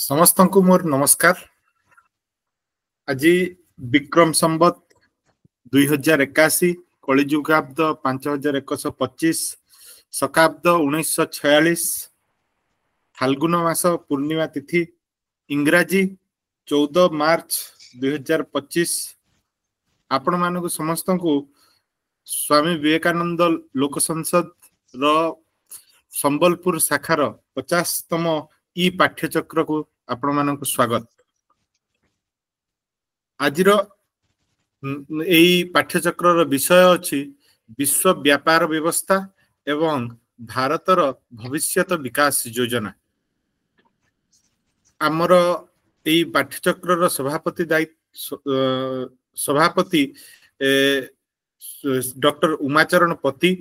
समस्त को मोर नमस्कार। आज विक्रम संवत 2081 कलिजुगाब्द 5125 शकाब्द 1946 फाल्गुन मास पूर्णिमा तिथि इंग्राजी 14 मार्च 2025 आपण मानक समस्त को स्वामी विवेकानंद लोक संसद रो संबलपुर शाखार 50तम ई पाठ्यचक्र को आपण मानक स्वागत। आज पाठ्यचक्र विषय अछि विश्व व्यापार व्यवस्था एवं भारतर भविष्यत विकास योजना। आमर यही पाठ्यचक्र सभापति सभापति डॉक्टर उमाचरण पति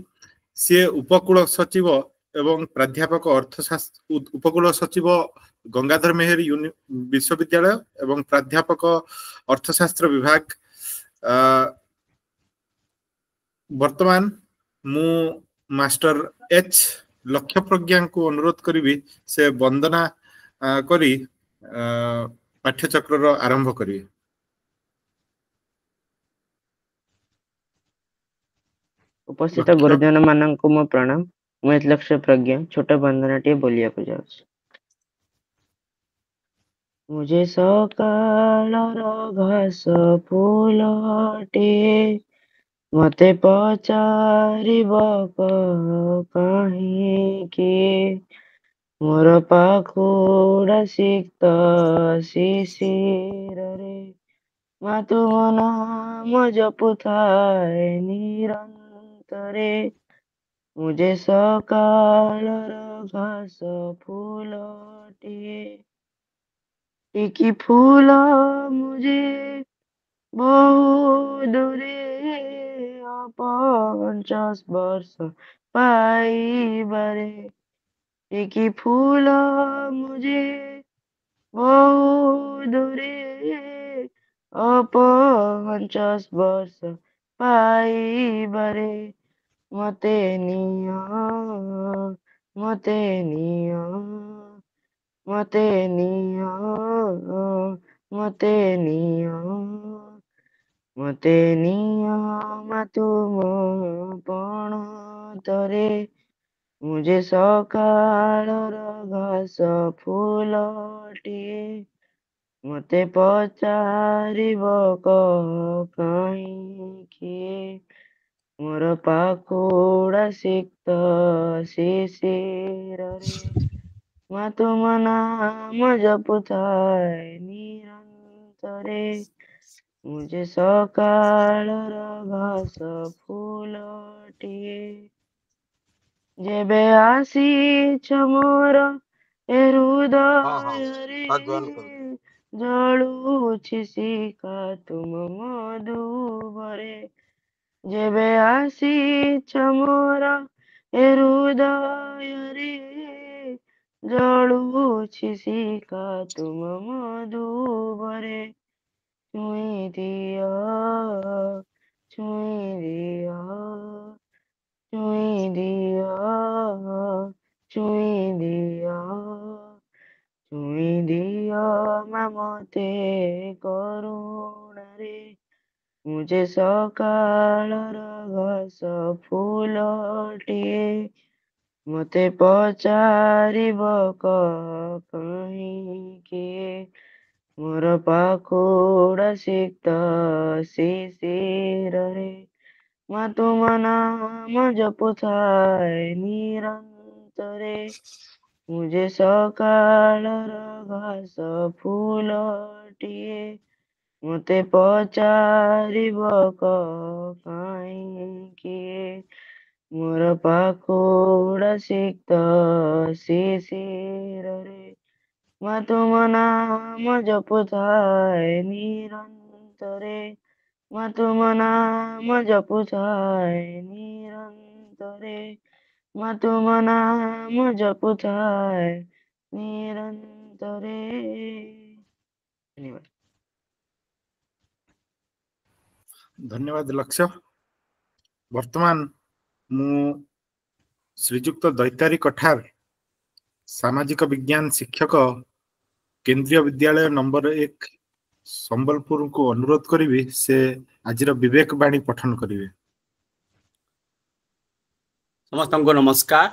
सी उपकूल सचिव एवं प्राध्यापक अर्थशास्त्र उपकूल सचिव गंगाधर मेहर विश्वविद्यालय एवं प्राध्यापक अर्थशास्त्र विभाग। वर्तमान मु मास्टर एच लक्ष्य प्रज्ञा को अनुरोध करी से वंदना करी पाठ्यचक्र आरंभ करी। उपस्थित गुरुजन मान को मो प्रणाम। मु लक्ष्य प्रज्ञा छोट वंदना टे बोलिया को जाउछ। मुझे सकाल घास फूलटे मते पचारिब काहींके मोर पाखुड़ा सिक्त शिशिर रे मातु नाम जपुथाए निरंतरे। मुझे सकाल घास फूलटे टिकी फूल मुझे बहु दूरे 50 वर्ष पाइबरे। टिकी फूल मुझे बहु दूरे 50 वर्ष पाइबरे। मते निया मते निया मते निया मते निया मते निया मातु मो पण तरे। मुझे सकाल घास फूलटे मते पचारिब काहींके मोर पाखुड़ा सिक्त शिशिर रे मातु नाम जपुथाए निरंतरे। मुझे सकाल घास फूलटे जेबे आसीछ मोर हृदय रे जलुछि शिखा तुम मधुबरे। जेबे आसीछ मोर हृदय रे जलुछि शिखा तुम मधुबरे। छुई दिया छुई दिया छुई दिया छुई दिया छुई दिया ममते करुणा रे। मुझे सकाल घास फूलटे मते पचारिब काहींके मोर पाखुड़ा सिक्त शिशिर रे मातु नाम जपुथाए निरंतरे। मुझे सकाल घास फूलटे मते पचारिब काहींके मोर पाखुड़ा सिक्त शिशिर रे मातु नाम जपुथाए निरंतरे। मातु नाम जपुथाए निरंतरे मातु नाम जपुथाए निरंतरे। धन्यवाद। धन्यवाद लक्ष्य। वर्तमान मु श्रीजुक्त दैतारी कठार सामाजिक विज्ञान शिक्षक केंद्रीय विद्यालय नंबर 1 संबलपुर को अनुरोध करी से आज विवेक बाणी पठन करेंगे। समस्त को नमस्कार।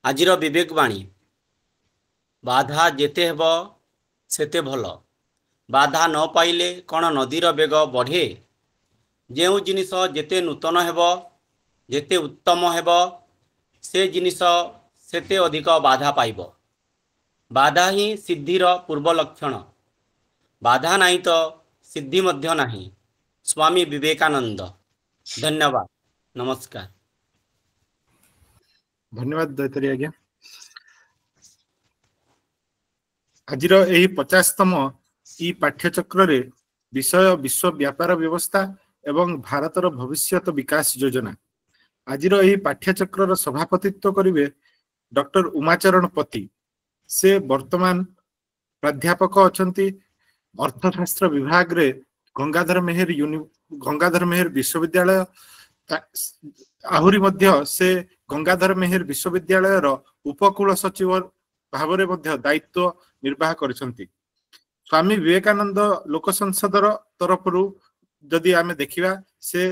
आज विवेक बाणी बाधा जेते हेब सेते भल, बाधा न पाइले कौन नदीर बेग बढ़े, जो जिनिस जेते नूतन हेब जेते उत्तम हेब से जिनिस सेते अधिक बाधा पाइब। बाधा ही सिद्धिर पूर्व लक्षण, बाधा नहीं तो सिद्धि मध्य नहीं। स्वामी विवेकानंद। धन्यवाद, नमस्कार। धन्यवाद दैतरी आज्ञा। आज 50तम ई पाठ्यचक्र रे विषय विश्व व्यापार व्यवस्था एवं भारतर भविष्यत विकास योजना। आज पाठ्यचक्र सभापतित्व करेंगे डॉक्टर उमाचरण पति। से वर्तमान प्राध्यापक अछंती अर्थशास्त्र विभाग रे गंगाधर मेहर विश्वविद्यालय। आहुरी मध्य से गंगाधर मेहर विश्वविद्यालय उपकूल सचिव भाव दायित्व निर्वाह करिसंती। स्वामी विवेकानंद लोक संसदर तरफ जदि आमे देखिबा से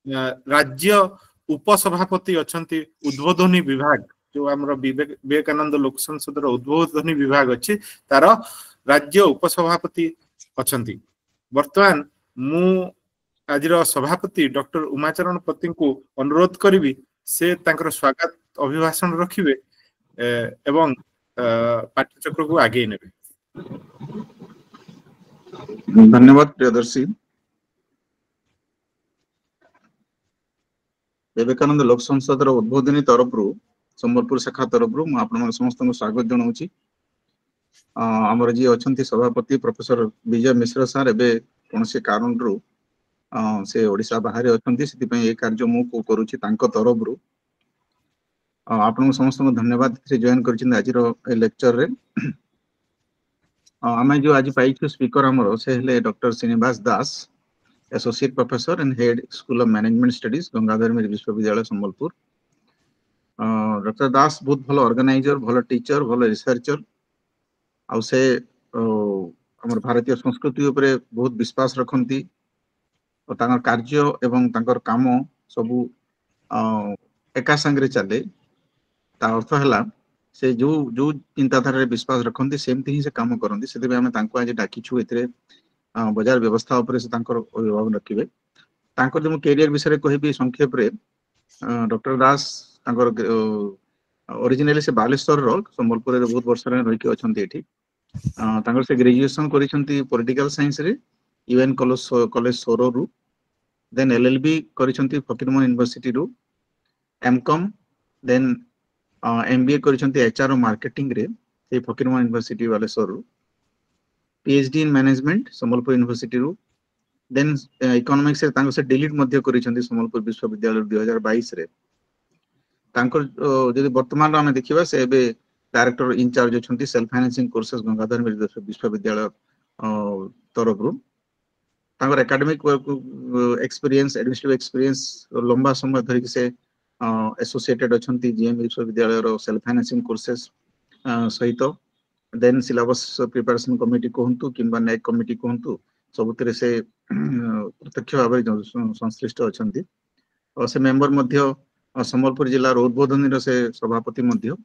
राज्य उपसभापति अछंती उद्बोधनी विभाग, जो आमर विवेकानंद लोक संसदर उद्बोधनी विभाग अच्छी तार राज्य उपसभापति अछंती। वर्तमान मु आज सभापति डॉक्टर उमाचरण पति को अनुरोध करी से तांकर स्वागत अभिभाषण रखिबे एवं पाठ्यचक्र को आगे नेबे। धन्यवाद प्रियदर्शी। विवेकानंद लोक संसदर उद्बोधनी तरफ संबलपुर शाखा तरफ आपण समस्त स्वागत जनाऊँगी। आमर जी अच्छा सभापति प्रोफेसर विजय मिश्र सार एवं कौन से कारण से ओडिशा बाहर अच्छा से कार्य मुझे करुच्ची तरफ आपण समस्त धन्यवाद जॉइन कर लेक्चर रे। आम जो आज पाई स्पीकर आमर से हेले doctor Srinivas Das, associate professor and head school of management studies Gangadhar Meher विश्वविद्यालय संबलपुर। डॉक्टर दास बहुत भल ऑर्गेनाइजर, भल टीचर, भल रिसर्चर आउ से हमर भारतीय संस्कृति उपरे बहुत विश्वास रखती और तांकर कार्य एवं तांकर काम सबू एका संगे चले। ता अर्थ है से जो जो चिंताधारा विश्वास रखती सेमती ही से काम करती। से आज डाकिछु एथिरे बाजार व्यवस्था उपरे से तांकर अभिभाव रखिबे। तांकर जो कैरियर विषय कहबी संक्षेप रे, डॉक्टर दास तांकर ओरिजिनली से बालेश्वर रो संबलपुर रे बहुत वर्ष रे रहिके अछंती एठी। तांकर से ग्रेजुएशन करिसंती पॉलिटिकल साइंस रे यूएन कॉलेज सोरो रु। देन एलएलबी करिसंती फकीरमोहन यूनिवर्सिटी रु। एमकॉम देन एमबीए करिसंती एचआर और मार्केटिंग रे से फकीरमोहन यूनिवर्सिटी बालेश्वर रु। PhD in management Sambalpur university रु। देन इकोनॉमिक्स से तांको से डिलीट मध्य करिसंती संबलपुर विश्वविद्यालय 2022 रे। तांकर जदि वर्तमान आमे देखिबा से एबे डायरेक्टर इंचार्ज अछंती self financing courses Gangadhar Meher विश्वविद्यालय तरफ रु। तांकर एकेडमिक एक्सपीरियंस, एडमिनिस्ट्रेटिव एक्सपीरियंस लंबा समय धरि से एसोसिएटेड अछंती जीएम विश्वविद्यालय रो सेल्फ फाइनेंसिंग कोर्सेस सहित। देन सिलेबस प्रिपरेशन कमिटी कहतु किंबा नेक कमिटी कहतु सबुतरे से प्रत्यक्ष भाव में संश्लिष्ट अछंती। और से मेंबर मध्य संबलपुर जिला उद्बोधनी से सभापति मध्य।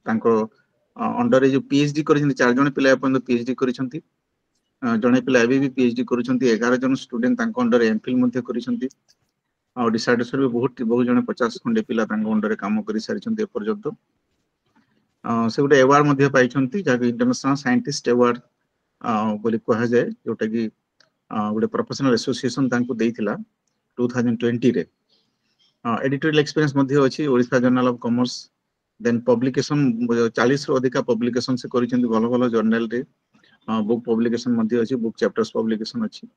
अंडर जो पीएचडी कर 4 जन पिला पीएचडी करिसंती। जने पिला एबी भी पीएचडी करिसंती। 11 जन स्टूडेंट तांको अंडर एमफिल मध्य करिसंती। और डिसर्टेशन भी बहुत जन 50 खंडे पिला तांको अंडर काम करि सारिसंती पर्यंत। से गोटे अवार्ड मध्य पाइछंती जाके इंटरनेशनल साइंटिस्ट अवार्ड बोली कहा जाए, जोटा कि गोटे प्रोफेशनल एसोसिएशन तांको देइथिला 2020 रे। एडिटोरियल एक्सपीरियंस मध्य अछि Odisha Journal of Commerce. Then publication 40 रो अधिका पब्लिकेशन से करिसंती भलो भलो जर्नल रे। बुक पब्लिकेशन मध्य अछि, बुक चैप्टर्स पब्लिकेशन अछि।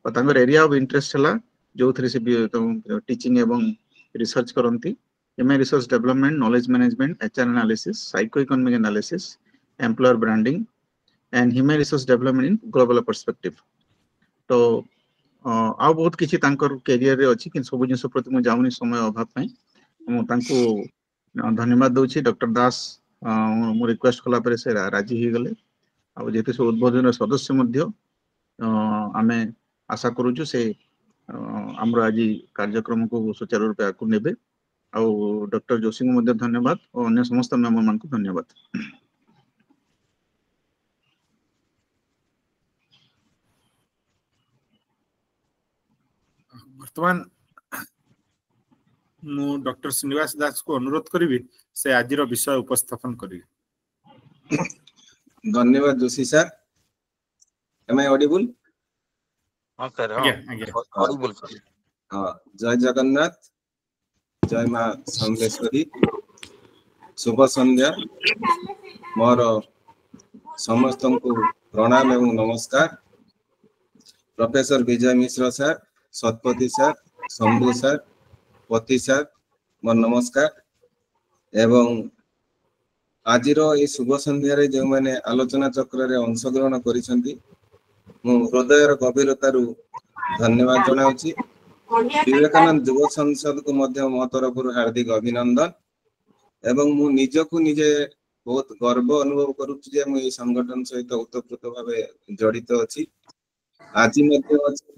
और तांकर एरिया ऑफ इंटरेस्ट हला जो थ्री से टीचिंग एवं रिसर्च करंती। MA research development, knowledge management, HR analysis, psycho economic analysis, employer branding and human resource development in global perspective. तो आ बहुत किछि तांकर कैरियर रे अछि कि सब जिंस प्रति मु जाउनी समय अभाव पई मु तांको धन्यवाद दउछि। डॉक्टर दास ମୁଁ ରିक्वेस्ट कला पर से राजी हो गले आ जेते से उद्बोधन सदस्य मध्य आमे आशा करूछु से हमरो आज कार्यक्रम को सुचारू रूप आकु नेबे आ डॉक्टर जोशी को मध्य धन्यवाद और अन्य समस्त मेंबर मान को धन्यवाद। वर्तमान मु डॉक्टर श्रीनिवास दास को अनुरोध करी से आज विषय उपस्थापन करी। धन्यवाद Joshi sir. Am I audible? हां सर ऑडिबल। हां, जय जगन्नाथ, जय मां समलेश्वरी, शुभ संध्या। मोर समस्त को प्रणाम एवं नमस्कार। Professor Vijay Mishra sir, Satpathy sir, Shambhu sir, Pati sir, मोर नमस्कार। एवं आज ये शुभ संध्यारे जो मैंने आलोचना चक्र रे अंशग्रहण करिसेंती मु हृदयर गभीरतारू धन्यवाद जनाउछि। विवेकानंद युव संसद को मध्य मो तरफ हार्दिक अभिनंदन। एवं मु निजको निजे बहुत गर्व अनुभव करूछि जे मु ए संगठन सहित उतप्रोत भावे जड़ित अछि। आज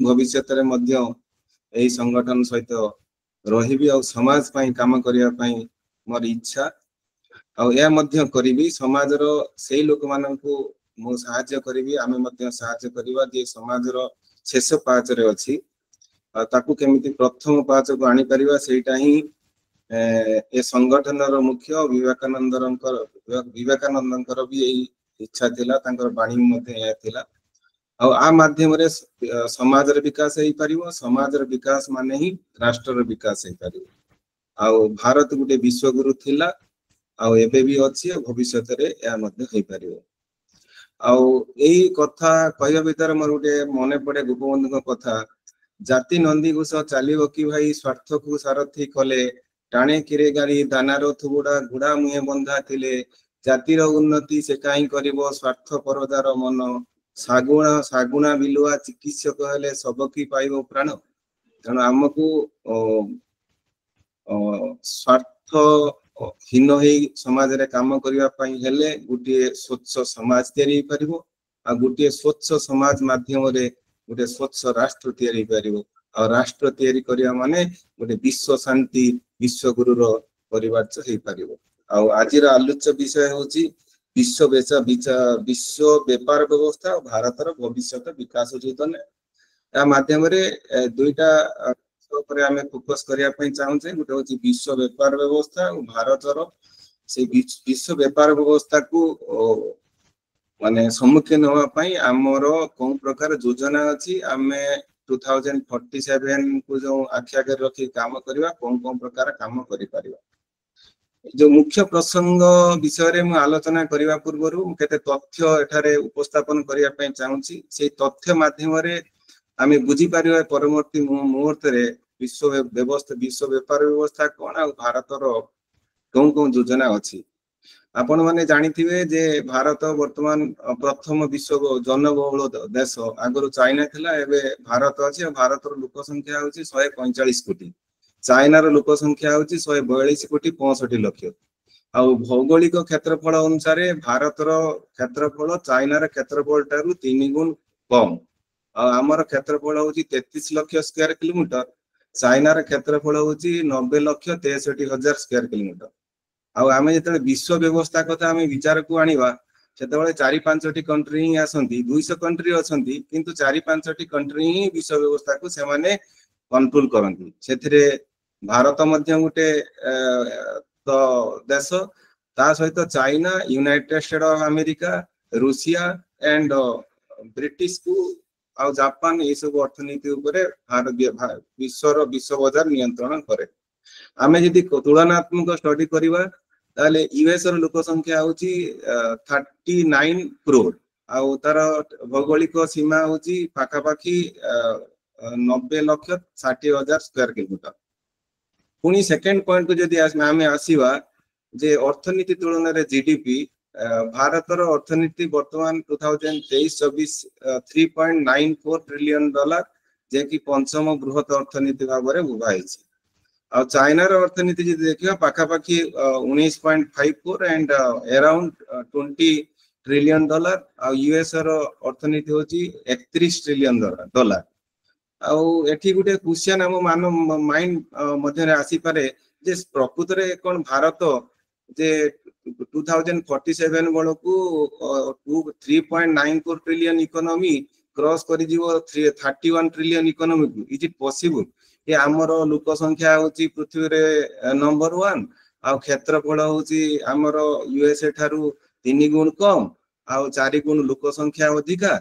भविष्य रे मध्य एही संगठन सहित रहिबी और समाज पई काम करिया पई मोर इच्छा और या मध्य करिबी। समाज रो सेही लोक माननकु मु सहायता करिबी, आमे मध्य सहायता करिबा जे समाज रो शेष पाच रे अछि ताकू केमिति प्रथम पाच को आनी परिबा सेटा ही ए संगठन रो मुख्य विवेकानंदकर भी एही इच्छा थिला, तांकर बाणी मध्य या थिला। और आ माध्यम रे समाज रे विकास हेई परिबो, समाज रे विकास माने ही राष्ट्र रे विकास हेई परिबो। आ भारत गुटे विश्वगुरु थिला आ एबे भी अछि भविष्य रे या मध्य हेई परिबो। आ एही कथा कहया भीतर मोर गुटे मने पड़े गोपबंधु को कथा, जाति नंदी घोष चलिबो कि भाई स्वार्थ को सारथी कले, टाणे किरे गाड़ी दानारो थुबुडा घुडा मुहे बंधा थिले, जातिर उन्नति से काई करिबो स्वार्थ परदार मन, सागुणा सागुणा बिलुआ चिकित्सक हेले सबकी पाइबो प्राण। तेणु आमको स्वार्थ हीन हेई समाज रे काम करिया पई हेले गुटिए स्वच्छ समाज तैयारी परिबो आ गुटिए स्वच्छ समाज माध्यम रे गुटे स्वच्छ राष्ट्र तैयारी परिबो। आ राष्ट्र तैयारी करिया माने गुटे विश्व शांति विश्व गुरु रो परिवार हेई परिबो। आ आज रा आलोच्य विषय होची विश्व व्यापार व्यवस्था और भारत रो भविष्य विकास योजना। या माध्यम रे दुईटा ऊपर आमे फोकस करिया पई चाहूचे। गुटे होची विश्व व्यापार व्यवस्था और भारत रो से विश्व व्यापार व्यवस्था को माने सम्मुखीन होवा पई हमरो कोन प्रकार योजना अछि, आमे 2047 को जो आख्या कर रखी काम करिवा कोन प्रकार काम करि परिवा। जो मुख्य प्रसंग विषय रे मु आलोचना करिवा पूर्वरु केते तथ्य एठारे उपस्थापन करिया पई चाहूची। से तथ्य माध्यम रे आमे बुझी परिवा परवर्ती मुहूर्त रे विश्व व्यापार व्यवस्था कोन आ भारत रो कोन योजना अछि। आपण माने जानिथिबे जे भारत वर्तमान प्रथम विश्व जनबहुल देश, आगरो चाइना थिला एबे भारत अछि। भारत रो लोक संख्या होची 145 कोटी, चाइना रो लोक संख्या होची 142 कोटी 65 लाख। आ भौगोलिक क्षेत्रफल अनुसार भारत रो क्षेत्रफल चाइना रो क्षेत्रफल टारु 3 गुण कम। आ हमर क्षेत्रफल होची 33 लाख स्क्वायर किलोमीटर, चाइना रो क्षेत्रफल होची 90 लाख 63 हजार स्क्वायर किलोमीटर। आ आमे जते विश्व व्यवस्था कथा आमे विचार को आनिबा सेतेबेले 4-5टी कंट्री ही आसंती, 200 कंट्री असंती, किंतु 4-5टी कंट्री ही विश्व व्यवस्था को से माने कंट्रोल करंती। सेथिरे भारत मध्य गुटे तो देश, ता सहित China, United state of America, Russia and British को आ जापान ए सब अर्थनीति उपरे भारत विश्व बाजार नियंत्रण करे। आमे यदि तुलनात्मक स्टडी करिवा ताले यूएस रो लोक संख्या होची 39 करोड़ आ तार भौगोलिक सीमा होची पाखा पाखी 90 लाख 60 हजार स्क्वायर किलोमीटर। पुनी सेकंड पॉइंट को जदि आमे आसीवा जे अर्थनीति तुलन रे जीडीपी, भारत रो अर्थनीति वर्तमान 2023-24 $3.94 ट्रिलियन जे कि पंचम बृहत अर्थनीति भाव रे उभा हैछि। ଆଉ ଚାଇନାର ଅର୍ଥନୀତି ଯଦି ଦେଖିବା ପାଖାପାଖି 19.54 and around 20 ट्रिलियन डॉलर ଆଉ यूएस ର ଅର୍ଥନୀତି ହେଉଛି 31 ट्रिलियन डॉलर। ଆଉ ଏଠି ଗୋଟେ କ୍ୱେଶ୍ଚନ ଆମ ମାଇଣ୍ଡ ମଧ୍ୟରେ ଆସିପାରେ ଯେ ପ୍ରକୃତରେ କ'ଣ ଭାରତ ଯେ 2047 ବେଳକୁ 3.94 ट्रिलियन इकोनॉमी क्रॉस କରିଯିବ 31 ट्रिलियन इकोनॉमी କୁ इज इट पॉसिबल ये हमर लोक संख्या होची पृथ्वी रे नंबर 1 आ क्षेत्रफल होची हमर यूएसए ठारू 3 गुण कम आ 4 गुण लोक संख्या अधिका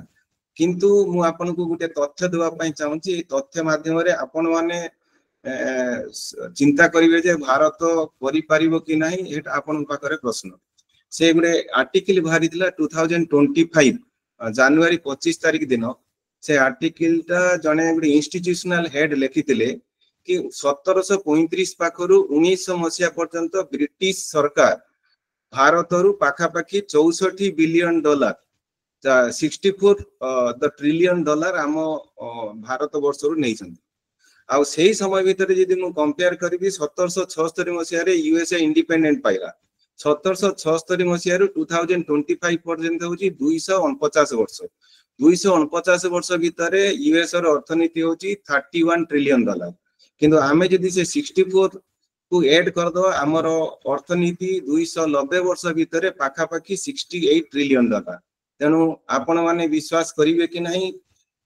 किंतु मु आपन को गुटे तथ्य देवा पई चाहूची तथ्य माध्यम रे आपन माने चिंता करिवे जे भारत करि परिबो कि नाही एटा आपन पाखरे प्रश्न से गुटे आर्टिकल बाहरी दिला 2025 जनवरी 25 तारिख दिन से आर्टिकल टा जने गुटे इंस्टीट्यूशनल हेड लिखितिले कि 1735 पाखरु 1900 मसिया पर्यंत ब्रिटिश सरकार भारत रु पाखापाखी 64 billion dollar 64 the trillion dollar हम भारत वर्ष रु नै छन आ सेही समय भीतर यदि मु कंपेयर करबी 1776 मसिया रे यूएसए इंडिपेंडेंट पाइला 1776 मसिया रु 2025 पर्यंत होची 249 वर्ष 249 वर्ष भीतर यूएस रो अर्थनीति होची 31 ट्रिलियन डॉलर किंतु आमे जदि से 64 को ऐड कर दो हमर अर्थनीति 290 वर्ष भीतर पाखापाखी 68 ट्रिलियन डॉलर तेनु आपण माने विश्वास करिवे कि नहीं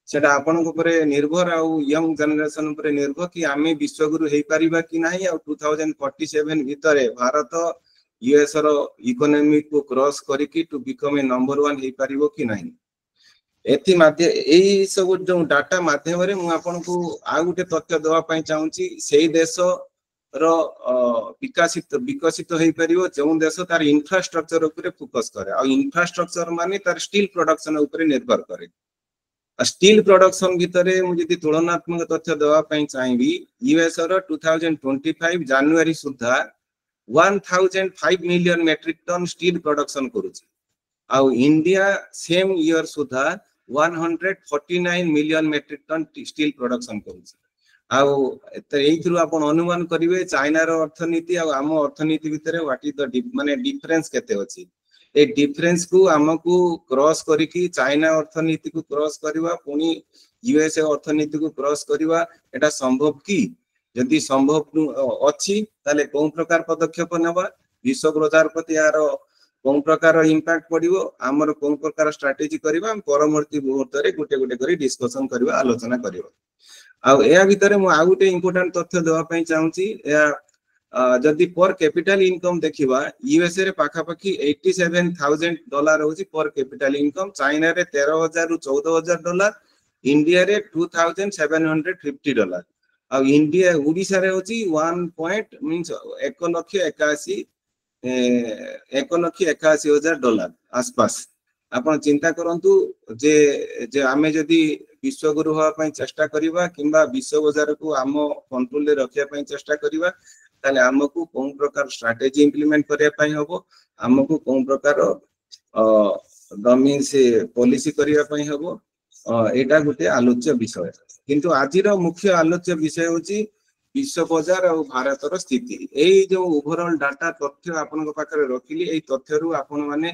सेटा आपण ऊपर निर्भर आ यंग जनरेशन ऊपर निर्भर कि आमे विश्वगुरु हेई परिबा कि नहीं आ 2047 भीतर भारत यूएस रो इकोनॉमी को क्रॉस करिकि टू बिकम ए नंबर 1 हेई परिबो कि नहीं एथि माध्य एई सब जो डाटा माध्यम रे मु आपण को आ गुटे तथ्य देवा पई चाहूची सेही देश रो विकसित हेई परिबो जो देश तार इंफ्रास्ट्रक्चर ऊपर फोकस करे आ इंफ्रास्ट्रक्चर माने तार स्टील प्रोडक्शन ऊपर निर्भर करे स्टील प्रोडक्शन भितरे मु जदि तुलनात्मक तथ्य देवा पई चाहिबी यूएस रो 2025 जनवरी सुद्धा 1005 million metric ton steel production करूची आ इंडिया सेम ईयर सुद्धा 149 million metric ton steel production करूची आ एथरु आपण अनुमान करिवे चाइना रो अर्थनीति आ हम अर्थनीति भितरे व्हाट इज द माने डिफरेंस केते अछि ए डिफरेंस को हमकु क्रॉस करिकि चाइना अर्थनीति को क्रॉस करबा पुनी यूएसए अर्थनीति को क्रॉस करबा एटा संभव की यदि संभव अछि ताले कोन प्रकार पदक्षेप नेबा विश्व बाजार प्रति यार कोन प्रकार इंपैक्ट पडिबो हमर कोन प्रकार स्ट्रेटजी करबा हम परवर्ती मुहूर्त रे गुटे गुटे करी डिस्कशन करबा आलोचना करबा आ एया भितरे मु आ गुटे इंपोर्टेंट तथ्य देवा पई चाहूची एया जदि पर कैपिटल इनकम देखिबा यूएसए रे पाखापाखी 87,000 डॉलर होची पर कैपिटल इनकम चाइना रे 13,000 रु 14,000 डॉलर इंडिया रे 2,750 डॉलर आ इंडिया ओडिसा रे होची 1 पॉइंट मींस 1,81,000 डॉलर आसपास आपण चिंता करंतु जे आमे जदि विश्वगुरु होआ पई चेष्टा करिबा किंबा विश्व बाजार को हम कंट्रोल रे रखिया पई चेष्टा करिबा ताले हमकु कोन प्रकार स्ट्रेटजी इंप्लीमेंट करिया पई हबो हमकु कोन प्रकार मींस पॉलिसी करिया पई हबो एटा गुटे आलोच्य विषय किंतु आजिर मुख्य आलोच्य विषय होची विश्व बाजार और भारत रो स्थिति एई जो ओवरऑल डाटा तथ्य आपन पाखरे रखिली एई तथ्य रु आपन माने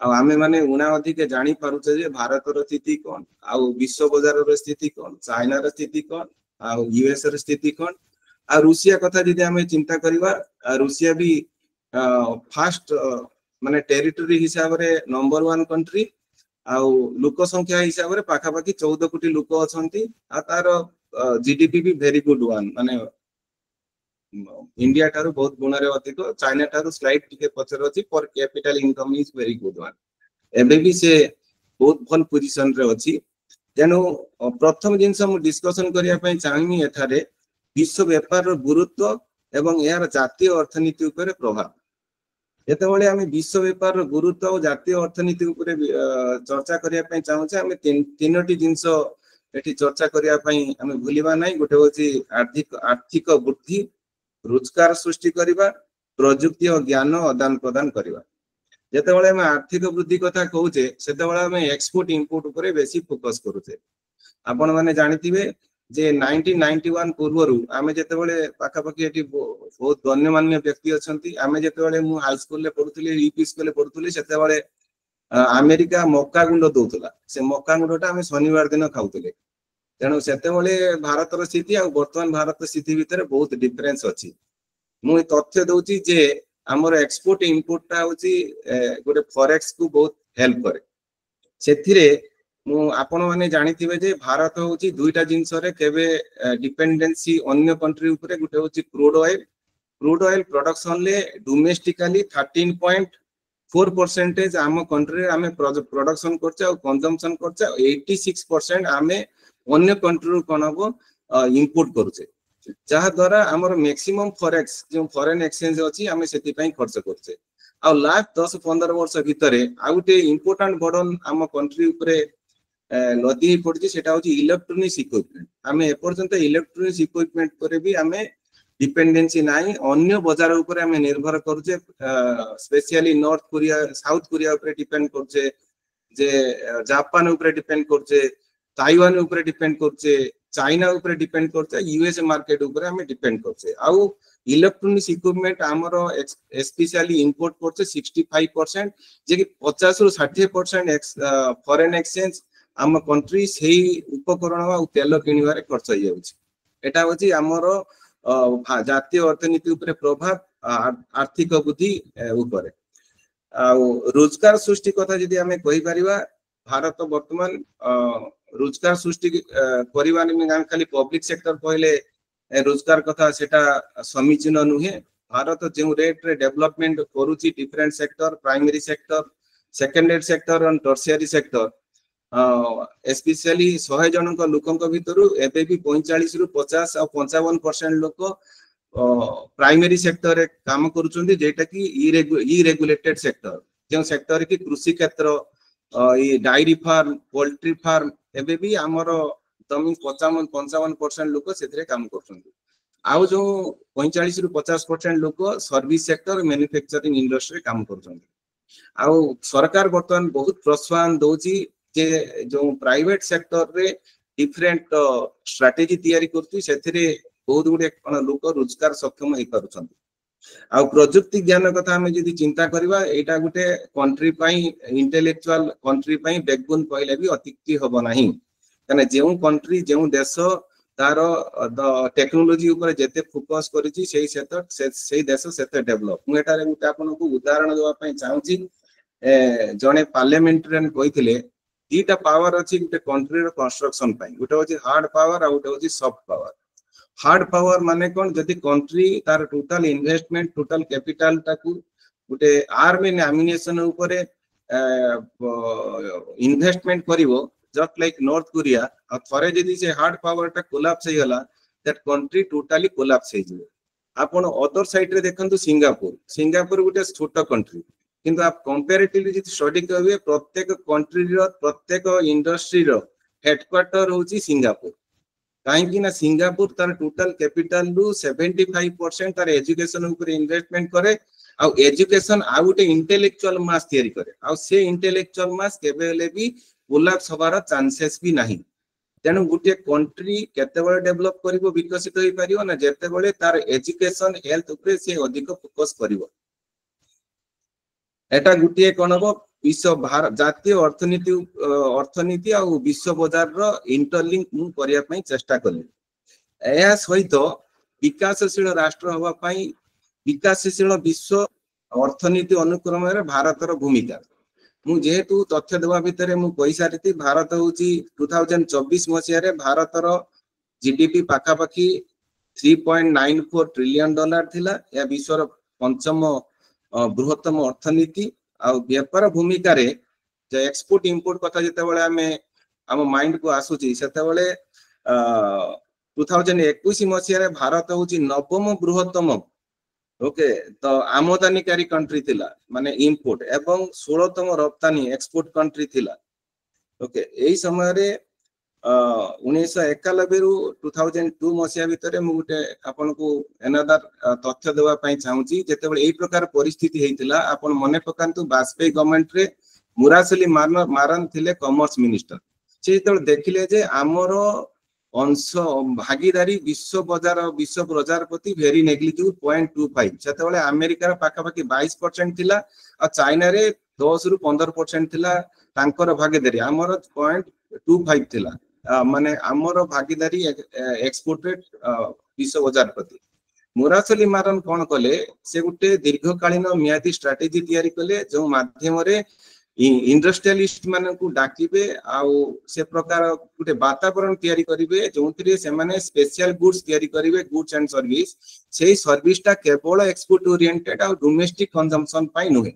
आमे माने उना अधिक जानि पारुचे जे भारत रो स्थिति कोन आ विश्व बाजार रो स्थिति कोन चाइना रो स्थिति कोन आ यूएस रो स्थिति कोन आ रूसिया कथा जदि आमे चिंता करबा रूसिया भी फास्ट माने टेरिटरी हिसाब रे नंबर 1 कंट्री आ लोक संख्या हिसाब रे पाखापाखी 14 कोटी लोक अछंती आ तार जीडीपी भी वेरी गुड वन माने इंडिया ठारू बहुत गुण रे अधिक चाइना ठारू स्लाइड टिके पछर अछि पर capital income is very good one एबे भी से बहुत भल पोजीशन रे अछि तेनु प्रथम जिंस हम डिस्कशन करिया पई चाहमी एठारे विश्व व्यापार रो गुरुत्व एवं यार जातीय अर्थनीति ऊपर प्रभाव जेतेबेले आमे विश्व व्यापार रो गुरुत्व और जातीय अर्थनीति ऊपर चर्चा करिया पई चाहूचे आमे तीनोटी जिंस एठी चर्चा करिया पई आमे भूलिबा नै गोटे होची आर्थिक वृद्धि रोजगार सृष्टि करिबा प्रयुक्ति और ज्ञान आदान प्रदान करिबा जेतेबेले हम आर्थिक वृद्धि कथा कहूचे सेतेबेले हम एक्सपोर्ट इंपोर्ट ऊपर बेसी फोकस करूचे आपण माने जानिथिबे जे 1991 पूर्वरु आमे जेतेबेले पाखापाखि एटी बहुत गण्यमान्य व्यक्ति अछंती आमे जेतेबेले मु हाई स्कूल ले पढुतली यूपी स्कूल ले पढुतली सेतेबेले अमेरिका मक्का गुंड दउतला से मक्का गुंडटा आमे शनिवार दिन खाउतले तेणु सेतेबेले भारतर स्थिति आ वर्तमान भारत स्थिति भितर बहुत डिफरेंस अछि मु तथ्य दउची जे हमर एक्सपोर्ट इंपोर्ट टा होची गोटे फॉरेक्स को बहुत हेल्प करे सेथिरे मु आपण माने जानिथिबे जे भारत होची दुईटा जिंस रे केबे डिपेंडेंसी अन्य कंट्री ऊपर गुटे होची क्रूड ऑयल प्रोडक्शन ले डोमेस्टिकली 13.4% आम कंट्री रे आमे प्रोडक्शन करछा और कंजम्पशन करछा 86% आमे अन्य कंट्री कोनबो इंपोर्ट करछे जहा द्वारा हमर मैक्सिमम फॉरेक्स जो फॉरेन एक्सचेंज अछि आमे सेति पई खर्च करछे आ लास्ट 10-15 वर्ष भितरे आ गुटे इंपोर्टेंट बर्डन आम कंट्री ऊपर लदी पड़छि सेटा होछि इलेक्ट्रॉनिक्स इक्विपमेंट आमे एपर्यंत इलेक्ट्रॉनिक्स इक्विपमेंट पर भी आमे डिपेंडेंसी नाही अन्य बाजार ऊपर आमे निर्भर करछे specially north Korea south Korea ऊपर डिपेंड करछे जे जापान ऊपर डिपेंड करछे ताइवान ऊपर डिपेंड करछे चाइना ऊपर डिपेंड करछे यूएस मार्केट ऊपर आमे डिपेंड करछे आउ इलेक्ट्रॉनिक्स इक्विपमेंट हमरो स्पेशली इंपोर्ट करछे 65% जे कि 50 रु 60% फॉरेन एक्सचेंज आम कंट्री सेही उपकरण आ तेल किनिबारे खर्च होय जाउछि एटा होछि हमरो जातीय अर्थनीति ऊपर प्रभाव आर्थिक वृद्धि ऊपर आ रोजगार सृष्टि कथा जदि हमें कहि परिबा भारत वर्तमान रोजगार सृष्टि परिवार में खाली पब्लिक सेक्टर कहले रोजगार कथा सेटा समीचीन नुहे भारत जो रेट रे डेवलपमेंट करूची different sector primary sector secondary sector और टर्शियरी सेक्टर स्पेशली 100 जन लोकन भितरु एबे भी 45 रु 50 और 55% लोक प्राइमरी सेक्टर रे काम करूचंदी जेटा कि इरेगुलेटेड सेक्टर जो सेक्टर की कृषि क्षेत्र ये डायरी फार्म पोल्ट्री फार्म एबे भी हमर तमी 55% लोक सेतरे काम करछंदी आउ जो 45 रु 50% लोक सर्विस सेक्टर मैन्युफैक्चरिंग इंडस्ट्री काम करछंदी आउ सरकार वर्तमान बहुत प्रोत्साहन दोची जे जो प्राइवेट सेक्टर रे डिफरेंट स्ट्रेटजी तयारी करती सेथिरे बहुत गुडे लोक रोजगार सक्षम हे करूछंदी आ प्रजुक्ति ज्ञान कथा हमें जदि चिंता करबा एटा गुटे कंट्री पई इंटेलेक्चुअल कंट्री पई बैकबोन कहले भी अतिक्ति होबो नाही कने जेउ कंट्री जेउ देश तार टेक्नोलॉजी ऊपर जेते फोकस करिछि सेही देश सेते डेवलप मु एटा रे गुटे आपन को उदाहरण देबा पई चाहूची जने पार्लियामेंटेरियन कहिथिले दीटा पावर अछि गुटे कंट्री रो कंस्ट्रक्शन पई गुटे होछि हार्ड पावर आ गुटे होछि सॉफ्ट पावर हार्ड पावर माने कोन जदि कंट्री तार टोटल इन्वेस्टमेंट टोटल कैपिटल ताकू गुटे आर्मी एंड एम्युनिशन ऊपर इन्वेस्टमेंट करिवो जस्ट लाइक नॉर्थ कोरिया आ थरे जदि से हार्ड पावर टा कोलैप्स हे गला दैट कंट्री टोटली कोलैप्स हे जिवो आपण अदर साइड रे देखंतु सिंगापुर गुटे छोटा कंट्री किंतु आप कंपैरेटिवली जदि स्टडी करबे प्रत्येक कंट्री रो प्रत्येक इंडस्ट्री रो हेडक्वार्टर होची सिंगापुर काहेकि ना सिंगापुर तार टोटल कैपिटल रु 75% तार एजुकेशन ऊपर इन्वेस्टमेंट करे आ एजुकेशन आ गुटे इंटेलेक्चुअल मास तयारी करे आ से इंटेलेक्चुअल मास केबेले भी कोलैप्स होबार चांसेस भी नाही तेनु गुटे कंट्री केतेबेले डेवलप करिवो विकसित होई परिवो ना जेतेबेले तार एजुकेशन हेल्थ ऊपर से अधिक फोकस करिवो एटा गुटे कोनबो विश्व भारत जातीय अर्थनीति आ विश्व बाजार रो इंटरलिंक मु करिया पई चेष्टा करले एया सहित विकासशील राष्ट्र होबा पई विकासशील विश्व अर्थनीति अनुक्रम रे भारत रो भूमिका मु जेहेतु तथ्य देवा भितरे मु पैसा रीति भारत होची 2024 मसिया रे भारत रो जीडीपी पाखा पाखी $3.94 ट्रिलियन थिला या विश्व रो पंचम बृहत्तम अर्थनीति आ व्यापार भूमिका रे जे एक्सपोर्ट इंपोर्ट कथा जते बेले हमें हम माइंड को आसुची सेते बेले 2021 मसिया रे भारत होची नवम बृहत्तम ओके तो आमदानीकारी कंट्री थिला माने इंपोर्ट एवं 16तम रप्तानी एक्सपोर्ट कंट्री थिला ओके एही समय रे 1991 रु 2002 मसिया भितरे मु गुटे आपन को एनदर तथ्य देवा पई चाहूची जेते बेले एही प्रकार परिस्थिति हेतिला आपन मने पकांतु वाजपेयी गवर्नमेंट रे मुरासली मारन थिले कॉमर्स मिनिस्टर से जेते देखिले जे हमरो अंश भागीदारी विश्व बजार प्रति भेरी नेग्लिजिबल 0.25 सेतेबेले अमेरिका पाखापाखि 22% थिला आ चाइना रे 10 रु 15% थिला तांकर भागीदारी हमर 0.25 थिला माने हमर भागीदारी एक्सपोर्ट रेट विश्व बजार प्रति मुरासली मारन कोन कले से गुटे दीर्घकालीन मियादी स्ट्रेटजी तयारी कले जो माध्यम रे इंडस्ट्रियलिस्ट माने को डाकिबे आउ से प्रकार गुटे वातावरण तयारी करिवे जोंतरे से माने स्पेशल गुड्स तयारी करिवे गुड्स एंड सर्विस सेही सर्विसटा केवल एक्सपोर्ट ओरिएंटेड आ डोमेस्टिक कंजम्पशन पाई नहे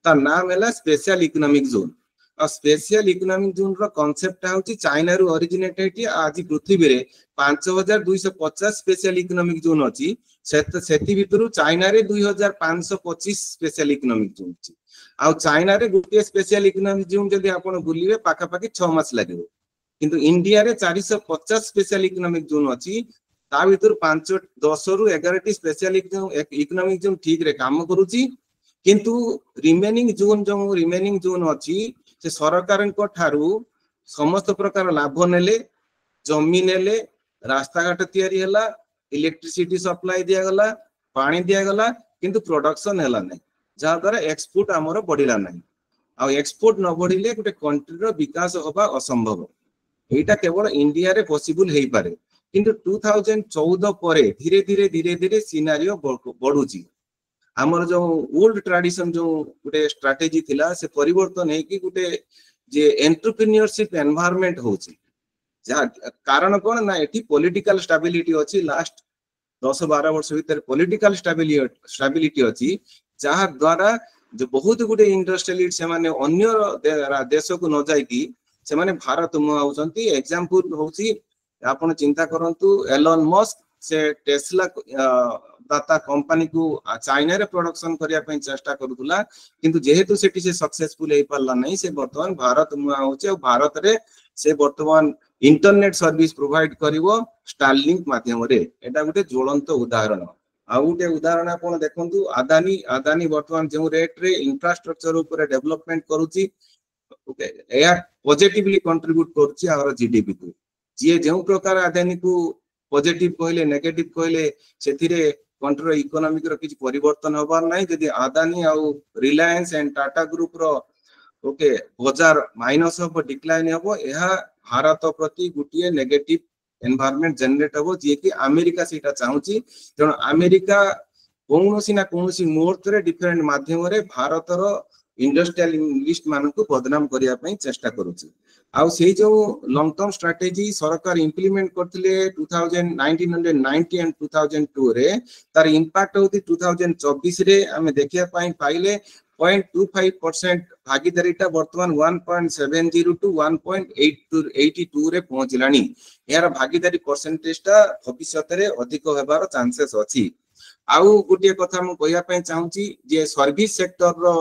ता नाम हैला स्पेशल इकोनॉमिक जोन आ स्पेशल इकोनॉमिक जोन रो कांसेप्ट होची चाइना रो ओरिजिनेटेड आज पृथ्वी रे 5250 स्पेशल इकोनॉमिक जोन अछि सेति भितरु चाइना रे 2525 स्पेशल इकोनॉमिक जोन अछि आ चाइना रे गुटे स्पेशल इकोनॉमिक जोन जदी आपण बुलिवे पाखा पाखि 6 मास लागेबो किंतु इंडिया रे 450 स्पेशल इकोनॉमिक जोन अछि ता भितर 10 रु 11 टी स्पेशल इकोनॉमिक जोन ठीक रे काम करूची किंतु रिमेनिंग जोन अछि से सरकार को ठारू समस्त प्रकार लाभ नेले जमी नेले रास्ता घाट तयारी हला इलेक्ट्रिसिटी सप्लाई दिया गला पानी दिया गला किंतु प्रोडक्शन हला नै जा द्वारा एक्सपोर्ट हमर बढ़िला नै आ एक्सपोर्ट न बढ़िले गुटे कंट्री रो विकास होबा असंभव एटा केवल इंडिया रे पॉसिबल हेई पारे किंतु 2014 परे धीरे धीरे सिनारियो बढ़ुची हमर जो ओल्ड ट्रेडिशन जो गुटे स्ट्रेटजी थिला से परिवर्तन हे कि गुटे जे एंटरप्रेन्योरशिप एनवायरनमेंट होची जा कारण कोन ना एठी पॉलिटिकल स्टेबिलिटी अछि लास्ट 10-12 वर्ष भीतर पॉलिटिकल स्टेबिलिटी अछि जहा द्वारा जो बहुत गुटे इंडस्ट्रियलिस्ट से माने अन्य देश को न जाय कि से माने भारत मु आउचंती एग्जांपल होची आपण चिंता करंतु एलन मस्क से टेस्ला दाता कंपनी को चाइना रे प्रोडक्शन करिया पई चेष्टा करूला किंतु जेहेतु सेठी से सक्सेसफुल हे पारला नै से वर्तमान भारत मु आउचे और भारत रे से वर्तमान इंटरनेट सर्विस प्रोवाइड करिवो स्टारलिंक माध्यम रे एटा गुटे ज्वलंत उदाहरण आ गुटे उदाहरण आपण देखंतु अदानी वर्तमान जो रेट रे इंफ्रास्ट्रक्चर ऊपर डेवलपमेंट करूची ओके या पॉजिटिवली कंट्रीब्यूट करूची आवर जीडीपी को जे जो प्रकार अदानी को पॉजिटिव कहले नेगेटिव कहले सेथिरे कंट्री इकोनॉमिक रो किछ परिवर्तन होबार नै जदी अदानी आ रिलायंस एंड टाटा ग्रुप रो ओके बाजार माइनस हो डिक्लाइन हो यह भारत प्रति गुटिए नेगेटिव एनवायरनमेंट जनरेट हो जे कि अमेरिका सेटा चाहूची तेणु अमेरिका कोनोसी ना कोनोसी मोर्थ रे डिफरेंट माध्यम रे भारत रो इंडस्ट्रियलिस्ट मान को बदनाम करिया पई चेष्टा करूची आ से जो लॉन्ग टर्म स्ट्रेटजी सरकार इंप्लीमेंट करथिले 1990 एंड 2002 रे तार इंपैक्ट होती 2024 रे हमें देखिया पाइले 0.25% भागीदारीटा वर्तमान 1.70 टू 1.82 रे पहुंचलानी यार भागीदारी परसेंटेजटा भविष्यत रे अधिक हेबार चांसेस अछि आउ गुटिया कथा हम कहया पई चाहूची जे सर्विस सेक्टर रो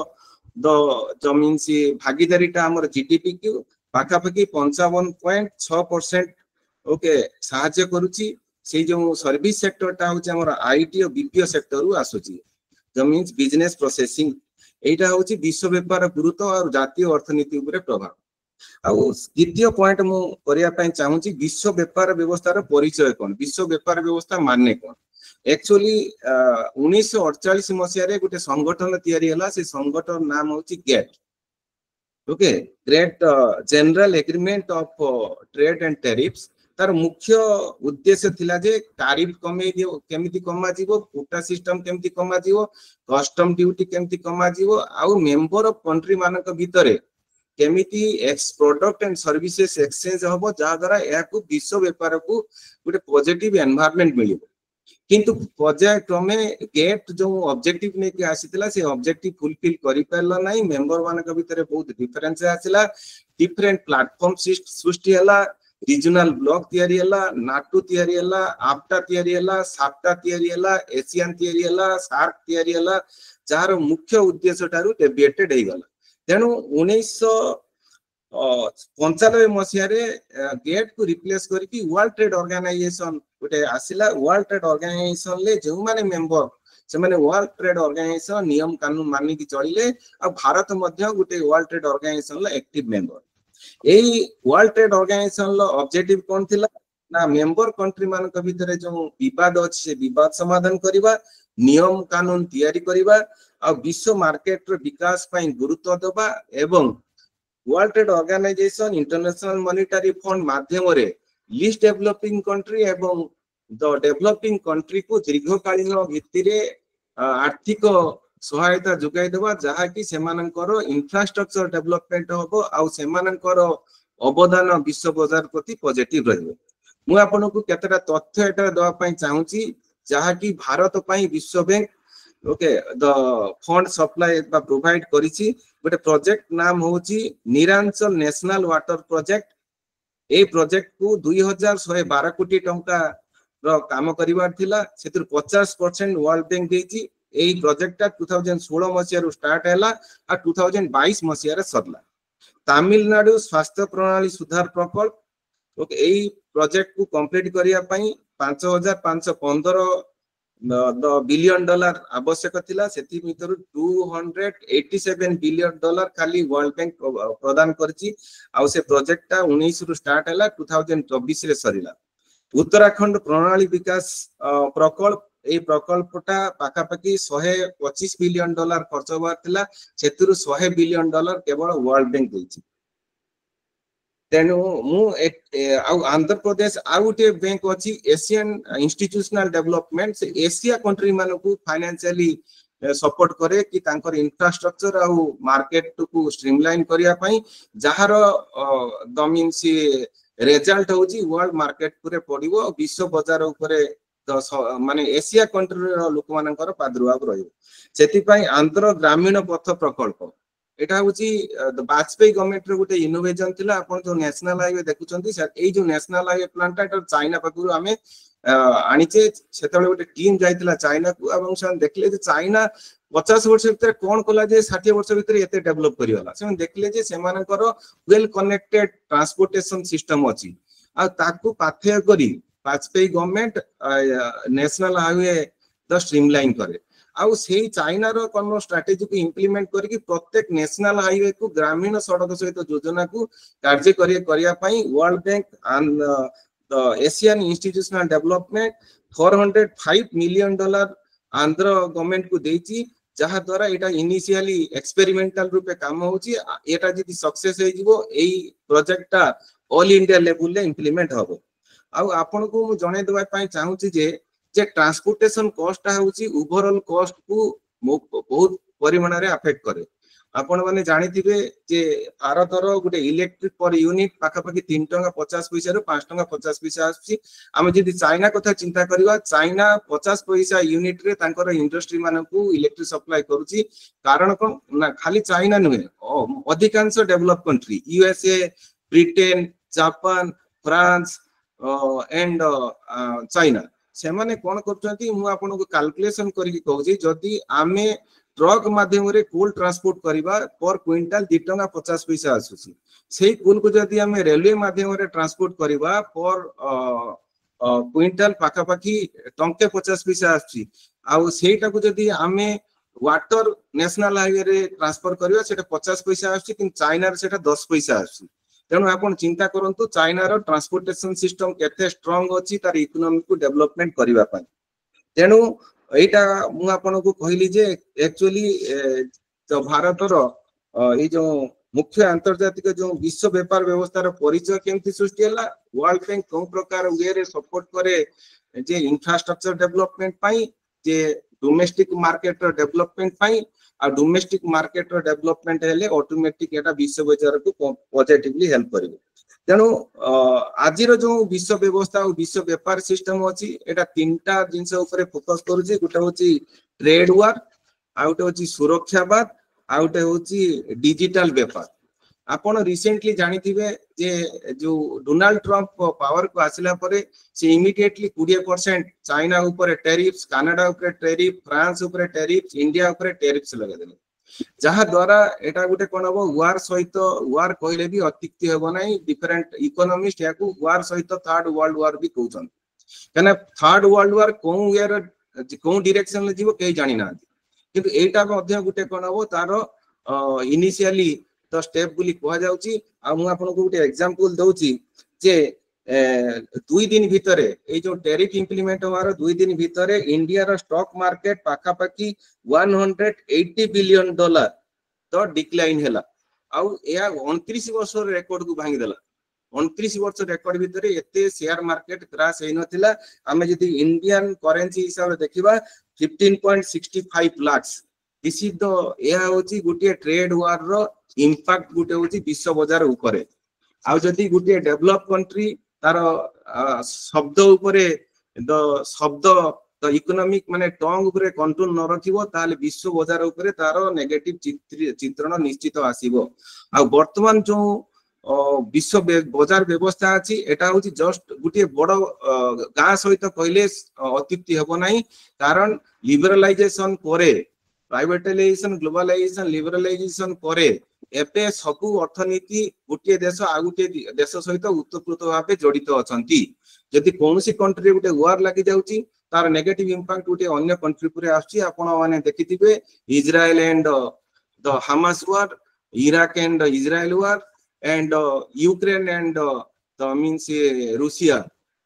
जो मीन्स भागीदारीटा हमर जीडीपी को पाखापाखि 55.6% ओके सहायता करूची से जो सर्विस सेक्टरटा होची हमर आईटी और बीपीओ सेक्टर रु आसुची जो मीन्स बिजनेस प्रोसेसिंग एटा होची विश्व व्यापार गुरुत्व और जातीय अर्थनीति ऊपर प्रभाव आ द्वितीय पॉइंट मु करिया पई चाहूची विश्व व्यापार व्यवस्था रो परिचय कोन विश्व व्यापार व्यवस्था माने कोन एक्चुअली 1948 मसिया रे गुटे संगठन तयारी हला से संगठन नाम होची GATT okay great general agreement of trade and tariffs तार मुख्य उद्देश्य थिला जे टैरिफ कमे दियो केमिति कमा जीवो कोटा सिस्टम केमिति कमा जीवो कस्टम ड्यूटी केमिति कमा जीवो आउ मेंबर ऑफ कंट्री मानक भितरे केमिति x product and services exchange होबो जा द्वारा या को विश्व व्यापार को गुटे पॉजिटिव एनवायरनमेंट मिलिबो किंतु पर्याय क्रमे गेट जो ऑब्जेक्टिव ने के आसीतला से ऑब्जेक्टिव फुलफिल करि परला नाही मेंबर मानक भितरे बहुत डिफरेंस आसीला डिफरेंट प्लेटफॉर्म सृष्टि हला रीजनल ब्लॉक तयारी हला नाटो तयारी हला आपटा तयारी हला साप्टा तयारी हला एशियन तयारी हला सार्क तयारी हला जार मुख्य उद्देश्य टारु डेविएटेड हे गला तेनु 1995 मसिया रे गेट को रिप्लेस करके वर्ल्ड ट्रेड ऑर्गेनाइजेशन गोटे आसिला वर्ल्ड ट्रेड ऑर्गेनाइजेशन ले जो माने मेंबर से माने वर्ल्ड ट्रेड ऑर्गेनाइजेशन नियम कानून मानि की चलिले आ भारत मध्य गोटे वर्ल्ड ट्रेड ऑर्गेनाइजेशन ला एक्टिव मेंबर एई वर्ल्ड ट्रेड ऑर्गेनाइजेशन ला ऑब्जेक्टिव कोन थिला ना मेंबर कंट्री मान भितर जो विवाद अच्छे से विवाद समाधान करवा नियम कानून तैयारी करवा आ विश्व मार्केट रो विकास पई गुरुत्व देबा एवं World Trade Organization International Monetary Fund माध्यम रे लीस्ट डेवलपिंग कंट्री एवं द डेवलपिंग कंट्री को दीर्घकालीन भित्तिरे आर्थिक सहायता जोगाई देबा जहा कि सेमानकर इंफ्रास्ट्रक्चर डेवलपमेंट होबो आ सेमानकर अवदान विश्व बाजार प्रति पॉजिटिव रहबो। मु आपनको केतरा तथ्य एटा दवा पई चाहूची जहा कि भारत पई विश्व bank okay the fund supply बा प्रोवाइड करिछि गोटे प्रोजेक्ट नाम होची निरांचल नेशनल वाटर प्रोजेक्ट। ए प्रोजेक्ट को 2112 कोटी टंका रो काम करिवार थिला सेतिर 50% वर्ल्ड बैंक देछि। एई प्रोजेक्ट 2016 मसिया रो स्टार्ट हैला आ 2022 मसिया रे सरला। तमिलनाडु स्वास्थ्य प्रणाली सुधार प्रकल्प ओके एई प्रोजेक्ट को कंप्लीट करिया पई 5515 बिलियन डॉलर आवश्यक थिला सेति मितर 287 बिलियन डॉलर खाली वर्ल्ड बैंक प्रदान करछि आ से प्रोजेक्ट 19 रु स्टार्ट हैला 2024 रे सरिला। उत्तराखंड प्रणाली विकास प्रकल्प ए प्रकल्पटा पाखा पाखी 125 बिलियन डॉलर खर्च होबार थिला सेतिरु 100 बिलियन डॉलर केवल वर्ल्ड बैंक देछि। तेनु मु आंध्र प्रदेश आउटे बैंक अछि एशियन इंस्टीट्यूशनल डेवलपमेंट से एशिया कंट्री मानको को फाइनेंशियली सपोर्ट करे कि तांकर इंफ्रास्ट्रक्चर आ मार्केट को स्ट्रीमलाइन करिया पई जहार दमीन से रिजल्ट होची वर्ल्ड मार्केट पुरे पडिवो विश्व बाजार उपरे माने एशिया कंट्री लोक मानकर प्रादुर्भाव रहिबो। सेति पई आंध्र ग्रामीण पथ प्रकल्प एटा होची वाजपेयी गवर्नमेंट रो गोटे इनोवेशन थिला। आपण जो नेशनल हाईवे देखुचंती ए जो नेशनल हाईवे प्लान टा चाइना पाखु आमे आनिचे सेतले गोटे टीम जाइतिला चाइना को एवं से देखले जे चाइना 50 वर्ष भीतर कोन कला जे 60 वर्ष भीतर एते डेवलप करिवाला से देखले जे सेमानकर वेल कनेक्टेड ट्रांसपोर्टेशन सिस्टम अछि आ ताकू पाथ्य करी Vajpayee government national highway the streamline करे आउ से चाइना रो कोनो स्ट्रेटजी को इंप्लीमेंट करके प्रत्येक नेशनल हाईवे को ग्रामीण सड़क सहित योजना को कार्य करिया पई world bank and the Asian institutional development 405 million dollar Andhra government को देछि जहा द्वारा एटा इनिशियली एक्सपेरिमेंटल रूपे काम होछि। एटा जदि सक्सेस हे जिवो एई प्रोजेक्टटा ऑल इंडिया लेवल ले इंप्लीमेंट होबो। आउ आपन को मु जणे देबा पई चाहूछि जे ट्रांसपोर्टेशन कॉस्ट होची ओवरऑल कॉस्ट को बहुत परिमाण रे अफेक्ट करे। आपण माने जानिथिबे जे भारत रो गुटे इलेक्ट्रिक पर यूनिट पाखा पाखी 3 टंका 50 पैसा रो 5 टंका 50 पैसा आछि। हम जदि चाइना कथा चिंता करबा चाइना 50 पैसा यूनिट रे तांकर इंडस्ट्री मानकू इलेक्ट्रिक सप्लाई करूची। कारण कोन ना खाली चाइना नुहे अधिकांश develop country USA Britain Japan France and China से माने कोन करछंती मु आपन को कैलकुलेशन करके कहूची जदि आमे ट्रक माध्यम रे कोल ट्रांसपोर्ट करिबा पर क्विंटल 2 टंका 50 पैसा आसुची सेही कोल को जदि आमे रेलवे माध्यम रे ट्रांसपोर्ट करिबा पर क्विंटल पाखा पाखी टंके 50 पैसा आसुची आ सेहीटा को जदि आमे वाटर नेशनल हाईवे रे ट्रांसफर करिबा सेटा 50 पैसा आसुची कि चाइना रे सेटा 10 पैसा आसुची। तेणु आपण चिंता करंतु चाइना रो ट्रांसपोर्टेशन सिस्टम केते स्ट्रांग अछि तार इकोनॉमिक को डेवलपमेंट करिबा पई। तेणु एटा मु आपण को कहली जे एक्चुअली तो भारत रो ए जो मुख्य अंतर्जातिक जो विश्व व्यापार व्यवस्था रो परिचय केमति सृष्टि हला वर्ल्ड बैंक कोन प्रकार वे रे सपोर्ट करे जे इंफ्रास्ट्रक्चर डेवलपमेंट पई जे डोमेस्टिक मार्केट रो डेवलपमेंट पई आ डोमेस्टिक मार्केट रो डेवलपमेंट हेले ऑटोमेटिक एटा विश्व बाजार को पॉजिटिवली हेल्प करिवो। तेणु आज रो जो विश्व व्यवस्था और विश्व व्यापार सिस्टम अछि एटा तीनटा जिंस ऊपर फोकस करूची। गुटा होची ट्रेड वार आउटे होची सुरक्षावाद आउटे होची डिजिटल व्यापार। आपण रिसेंटली जानिथिबे जे जो डोनाल्ड ट्रम्प पावर को आसिला परे से इमीडिएटली 20% चाइना ऊपर टैरिफ्स कनाडा ऊपर टैरिफ फ्रांस ऊपर टैरिफ इंडिया ऊपर टैरिफ्स लगा देले जहा द्वारा एटा गुटे कोन हो वार सहित वार कहले भी अतिक्ति हेबो नाही। डिफरेंट इकोनॉमिस्ट याकू वार सहित थर्ड वर्ल्ड वार भी कहउछन कने थर्ड वर्ल्ड वार कोन डायरेक्शन ले जीवो केही जानि ना किंतु एटा मध्य गुटे कोन हो तारो इनिशियली तो स्टेप बुली कहा जाउची। आ मु आपन को गुटे एग्जांपल दउची जे दुई दिन भितर ये जो टेरिफ इम्प्लीमेंट हमार 2 दिन भितर इंडिया रो स्टॉक मार्केट पाखापाखि $180 बिलियन तो डिक्लाइन हैला आउ या 29 वर्ष रेकॉर्ड को भांगी देला 29 वर्ष रेकॉर्ड भितर एते शेयर मार्केट क्रैश हे नथिला आमे जदी इंडियन करेंसी हिसाब देखिबा 15.65 लाख दिस इज द या होची गुटिया ट्रेड वार रो इंपैक्ट गुटे होची विश्व बाजार ऊपर आ जदी गुटिया डेवलप कंट्री तार शब्द उपरे द शब्द द इकोनॉमिक माने टंग उपरे कंट्रोल न रखिबो ताले विश्व बाजार उपरे तार नेगेटिव चित्रण निश्चित आसीबो आ वर्तमान जो विश्व बाजार व्यवस्था अछि एटा होची जस्ट गुटिया बड़ गां सहित कहले अत्युक्ति हेबो नाही कारण लिबरलाइजेशन परे प्राइवेटाइजेशन ग्लोबलाइजेशन लिबरलाइजेशन परे एपे सबु अर्थनीति गुटिए देश आ गुटिए देश सहित उत्तरपूर्व भाव जड़ित अछंती जदि कोनोसी कंट्री गुटे वार लागि जाउची तार नेगेटिव इंपैक्ट गुटे अन्य कंट्री पुरे आछि आपण माने देखिथिबे Israel and the Hamas war Iraq and Israel war and Ukraine and the means Russia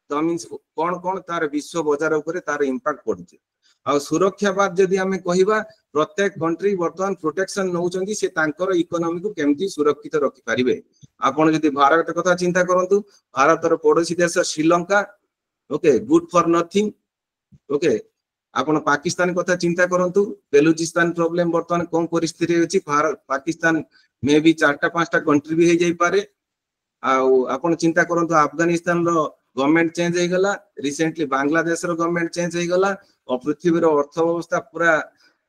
the means कोन कोन तार विश्व बाजार ऊपर तार इंपैक्ट पड़ुची आ सुरक्षावाद जदि हमें कहिबा प्रत्येक कंट्री वर्तमान प्रोटेक्शन नउचंदी से तांकर इकोनॉमी को केमती सुरक्षित रखि परिबे आपण जदि भारत कथा चिंता करंतु भारतर पड़ोसी देश Sri Lanka okay good for nothing okay आपण पाकिस्तान कथा चिंता करंतु बेलुचिस्तान प्रॉब्लम वर्तमान कोन परिस्थिति अछि भारत पाकिस्तान मे भी 4-5टा कंट्री भी हे जाई पारे आ आपण चिंता करंतु अफगानिस्तान रो गवर्नमेंट चेंज हे गला रिसेंटली बांग्लादेश रो गवर्नमेंट चेंज हे गला और पृथ्वी रो अर्थव्यवस्था पूरा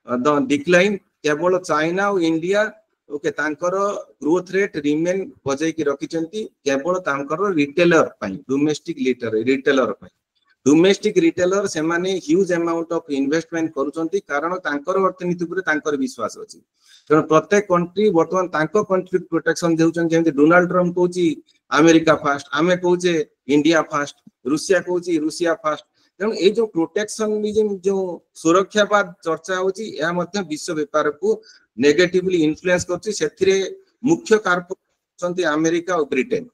द डिक्लाइन केवल चाइना और इंडिया ओके तांकर ग्रोथ रेट रिमेन बजाई की रखिचंती केवल तांकर रिटेलर पई डोमेस्टिक रिटेलर से माने ह्यूज अमाउंट ऑफ इन्वेस्टमेंट करूचंती कारण तांकर अर्थनीति पर तांकर विश्वास अछि कारण प्रत्येक कंट्री वर्तमान तांको कंट्री प्रोटेक्शन देउचन जेंति डोनाल्ड ट्रम्प कहूची अमेरिका फास्ट आमे कहूचे इंडिया फास्ट रूसिया कहूची रूसिया फास्ट तेणु ये जो प्रोटेक्शनिज्म जो सुरक्षावाद चर्चा होची या मध्य विश्व व्यापार को नेगेटिवली इन्फ्लुएंस करछि सेथिरे मुख्य कारक छंती अमेरिका और ब्रिटेन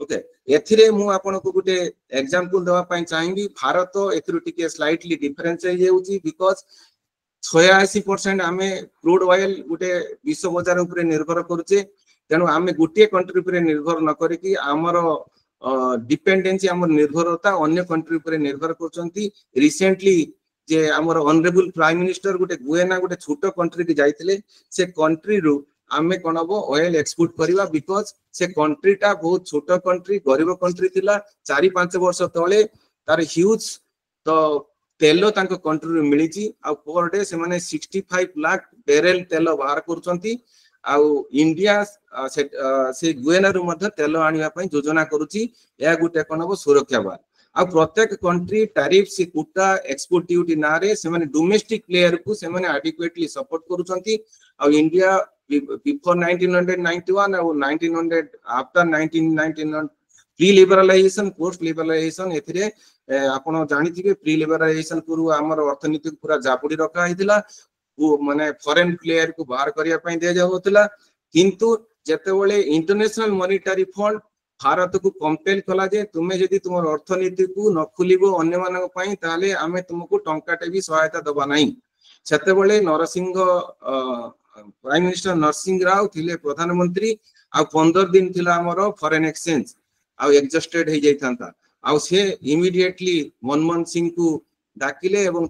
ओके एथिरे मु आपन को गुटे एग्जांपल देवा पई चाहिबी भारत एथिरु टिके स्लाइटली डिफरेंस हे जेउची बिकॉज़ 86% आमे क्रूड ऑयल गुटे विश्व बाजार ऊपर निर्भर करछे तेणु आमे गुटे कंट्री ऊपर निर्भर न करी कि हमर डिपेंडेंसी हमर निर्भरता अन्य कंट्री ऊपर निर्भर करछंती रिसेंटली जे हमर ऑनरेबल प्राइम मिनिस्टर गुटे गुएना गुटे छोटो कंट्री के जाइथिले से कंट्री रु आमे कोनबो ऑयल एक्सपोर्ट करिवा बिकॉज़ से कंट्री टा बहुत छोटो कंट्री गरीब कंट्री थिला 4-5 वर्ष तळे तार ह्यूज तो तेलो तांको कंट्री रु मिलिची आ पर डे से माने 65 लाख बैरल तेलो बाहर करछंती आ इंडिया से गुएना रु मध्य तेलो आनिवा पई योजना करूची या गुटे कोनबो सुरक्षावाद आ प्रत्येक कंट्री टैरिफ से कुटा एक्सपोर्ट ड्यूटी नारे से माने डोमेस्टिक प्लेयर को से माने एडिक्वेटली सपोर्ट करूछंती आ इंडिया बिफोर 1991 और 1900 after 1991 pre liberalisation post liberalisation एथिरे आपण जानिथिबे प्री लिबरलाइजेशन पूर्व हमर अर्थनीति पूरा जापुडी रखा हितला वो माने फॉरेन प्लेयर को बाहर करिया पई दे जाउतला किंतु जेतेबेले इंटरनेशनल मॉनेटरी फंड भारत को कंपेल कला जे तुमे जदी तुमर अर्थनीति को न खुलिबो अन्य मानक पई ताले आमे तुमको टंकाटे भी सहायता दबा नाही सेतेबेले नरसिंह प्राइम मिनिस्टर नरसिंह राव थिले प्रधानमंत्री आ 15 दिन थिला हमर फॉरेन एक्सचेंज आ एडजस्टेड हे जाइथांता आ से इमीडिएटली मनमोहन सिंह को डाकिले एवं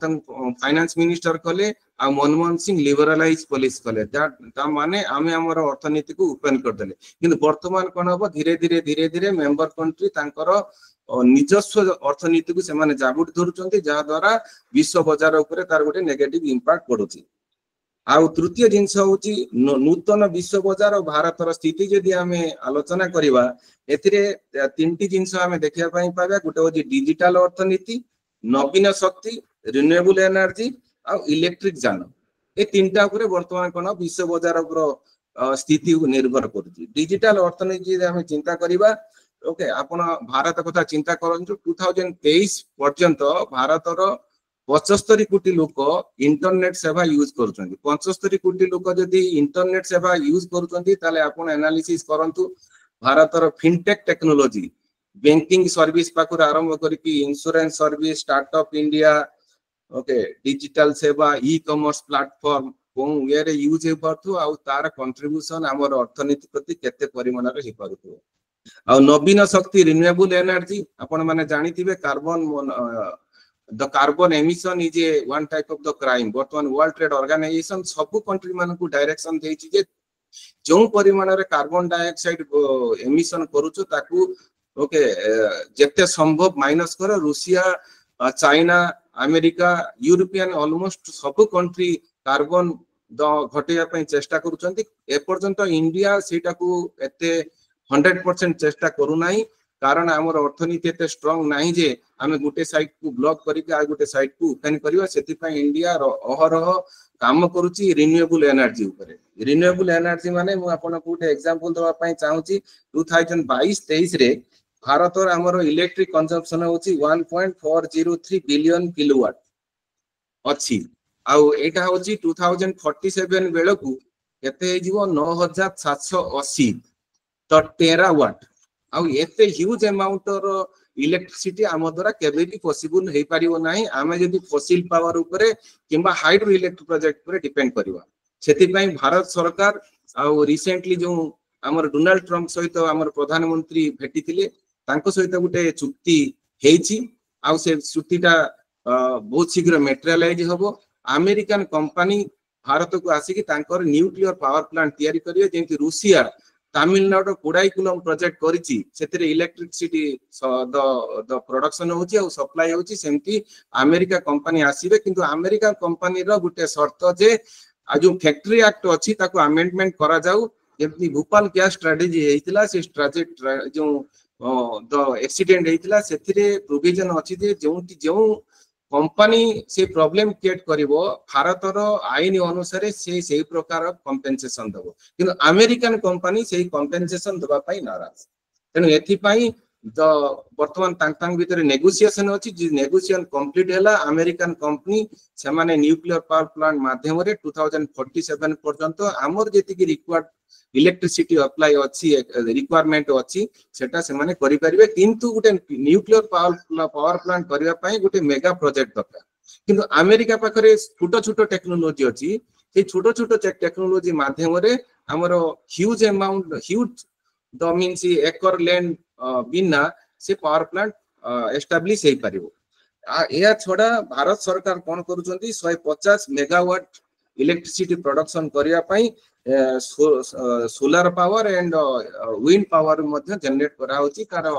फाइनेंस मिनिस्टर कले आ मनमोहन सिंह लिबरलाइज पॉलिसी कले ता माने आमे हमर अर्थनीति को ओपन कर देले किंतु वर्तमान कोन हो धीरे धीरे मेंबर कंट्री तांकर निजस्व अर्थनीति को से माने जाबुट धरुचंती जा द्वारा विश्व बाजार ऊपर तार गोटे नेगेटिव इंपैक्ट पडुची आ तृतीय जिंस होची नूतन विश्व बाजार और भारतर स्थिति जदि आमे आलोचना करिवा एथिरे तीनटी जिंस आमे देखिया पई पाबा गोटे होची डिजिटल अर्थनीति नवीन शक्ति रिन्यूएबल एनर्जी आ इलेक्ट्रिक जान ए तीनटा ऊपर वर्तमान कोन विश्व बाजार ऊपर स्थिति निर्भर करूची डिजिटल अर्थनीति जे आमे चिंता करिवा ओके आपण भारत कथा चिंता करंतु 2023 पर्यंत भारतर 75 कोटी लोक इंटरनेट सेवा यूज करूछंती 75 कोटी लोक जदि इंटरनेट सेवा यूज करूछंती ताले आपण एनालिसिस करंतु भारतर फिनटेक टेक्नोलॉजी बैंकिंग सर्विस पाखर आरंभ करके insurance service startup India okay digital सेवा ई कॉमर्स प्लेटफॉर्म कोन ये रे यूज हे परथु आ तार कंट्रीब्यूशन हमर अर्थनीति प्रति केते परिमाण रे हे परथु आ नवीन शक्ति रिन्यूएबल एनर्जी आपण माने जानिथिबे carbon the carbon emission is a one type of the crime बर्तमान वर्ल्ड ट्रेड ऑर्गेनाइजेशन सब कंट्री मान को डायरेक्शन देछि जे जो परिमाण रे कार्बन डाइऑक्साइड एमिशन करूछु ताकू ओके जेते संभव माइनस कर Russia China America European almost सब कंट्री कार्बन घटेया पई चेष्टा करूछंती ए पर्यंत इंडिया सेटा को एते 100% चेष्टा करू नाही कारण हमर अर्थनीति एते स्ट्रांग नाही जे आमे गुटे साइड को ब्लॉक करिके आ गुटे साइड को ओपन करिवा सेति पई इंडिया अहरह काम करूची रिन्यूएबल एनर्जी ऊपर रिन्यूएबल एनर्जी माने मु आपन को गुटे एग्जांपल दवा पई चाहूची 2022-23 रे भारत और हमर इलेक्ट्रिक कंजम्पशन होची 1.403 बिलियन किलोवाट अछि आ एटा होची 2047 बेल को केते हे जीवो 9780 तो टेरावाट आ एते ह्यूज अमाउंट रो इलेक्ट्रिसिटी आम द्वारा केबे भी पॉसिबल हे पारिबो नाही आमे जदी फॉसिल पावर ऊपर किबा हाइड्रो इलेक्ट्रिक प्रोजेक्ट पर डिपेंड करबा सेति पई भारत सरकार आ रिसेंटली जो हमर डोनाल्ड ट्रम्प सहित हमर प्रधानमंत्री भेटिथिले तांको सहित गुटे चुक्ति हेछि आ से चुक्तिटा बहुत शीघ्र मटेरियलाइज होबो अमेरिकन कंपनी भारत को आसी कि तांकर न्यूक्लियर पावर प्लांट तयारी करियो जेंति रूसिया तमिलनाडु कोडाईकुलम प्रोजेक्ट करिछि सेतिरे इलेक्ट्रिसिटी द प्रोडक्शन होछि आ सप्लाई होछि सेमति अमेरिका कंपनी आसीबे किंतु अमेरिका कंपनी रो गुटे शर्त जे आ जो फैक्ट्री एक्ट अछि ताको अमेंडमेंट करा जाऊ जेमति भोपाल गैस स्ट्रेटजी हेतिला से स्ट्रेटजी जो द एक्सीडेंट हेतिला सेतिरे प्रोविजन अछि जे जो कंपनी से प्रॉब्लम क्रिएट करिवो भारत रो आईन अनुसार से प्रकार कंपेंसेशन दबो किंतु अमेरिकन कंपनी से कंपेंसेशन दबा पई नाराज तेनु एथि पई द वर्तमान तांग भीतर नेगोशिएशन अछि जे नेगोशिएशन कंप्लीट हैला अमेरिकन कंपनी से माने न्यूक्लियर पावर प्लांट माध्यम रे 2047 पर्यंत हमर जेति कि रिक्वायर्ड इलेक्ट्रिसिटी अप्लाई अछि रिक्वायरमेंट अछि सेटा से माने करि परिबे किंतु गुटे न्यूक्लियर पावर प्लांट करिया पई गुटे मेगा प्रोजेक्ट दरकार किंतु अमेरिका पाखरे छोटो छोटो टेक्नोलॉजी अछि से छोटो छोटो टेक्नोलॉजी माध्यम रे हमरो huge amount huge the means acre land बिना से पावर प्लांट एस्टैब्लिश हे परिबो या छोड़ा भारत सरकार कोन करूचंती 150 मेगावाट इलेक्ट्रिसिटी प्रोडक्शन करिया पई solar power and wind power मध्ये जनरेट करा होची कार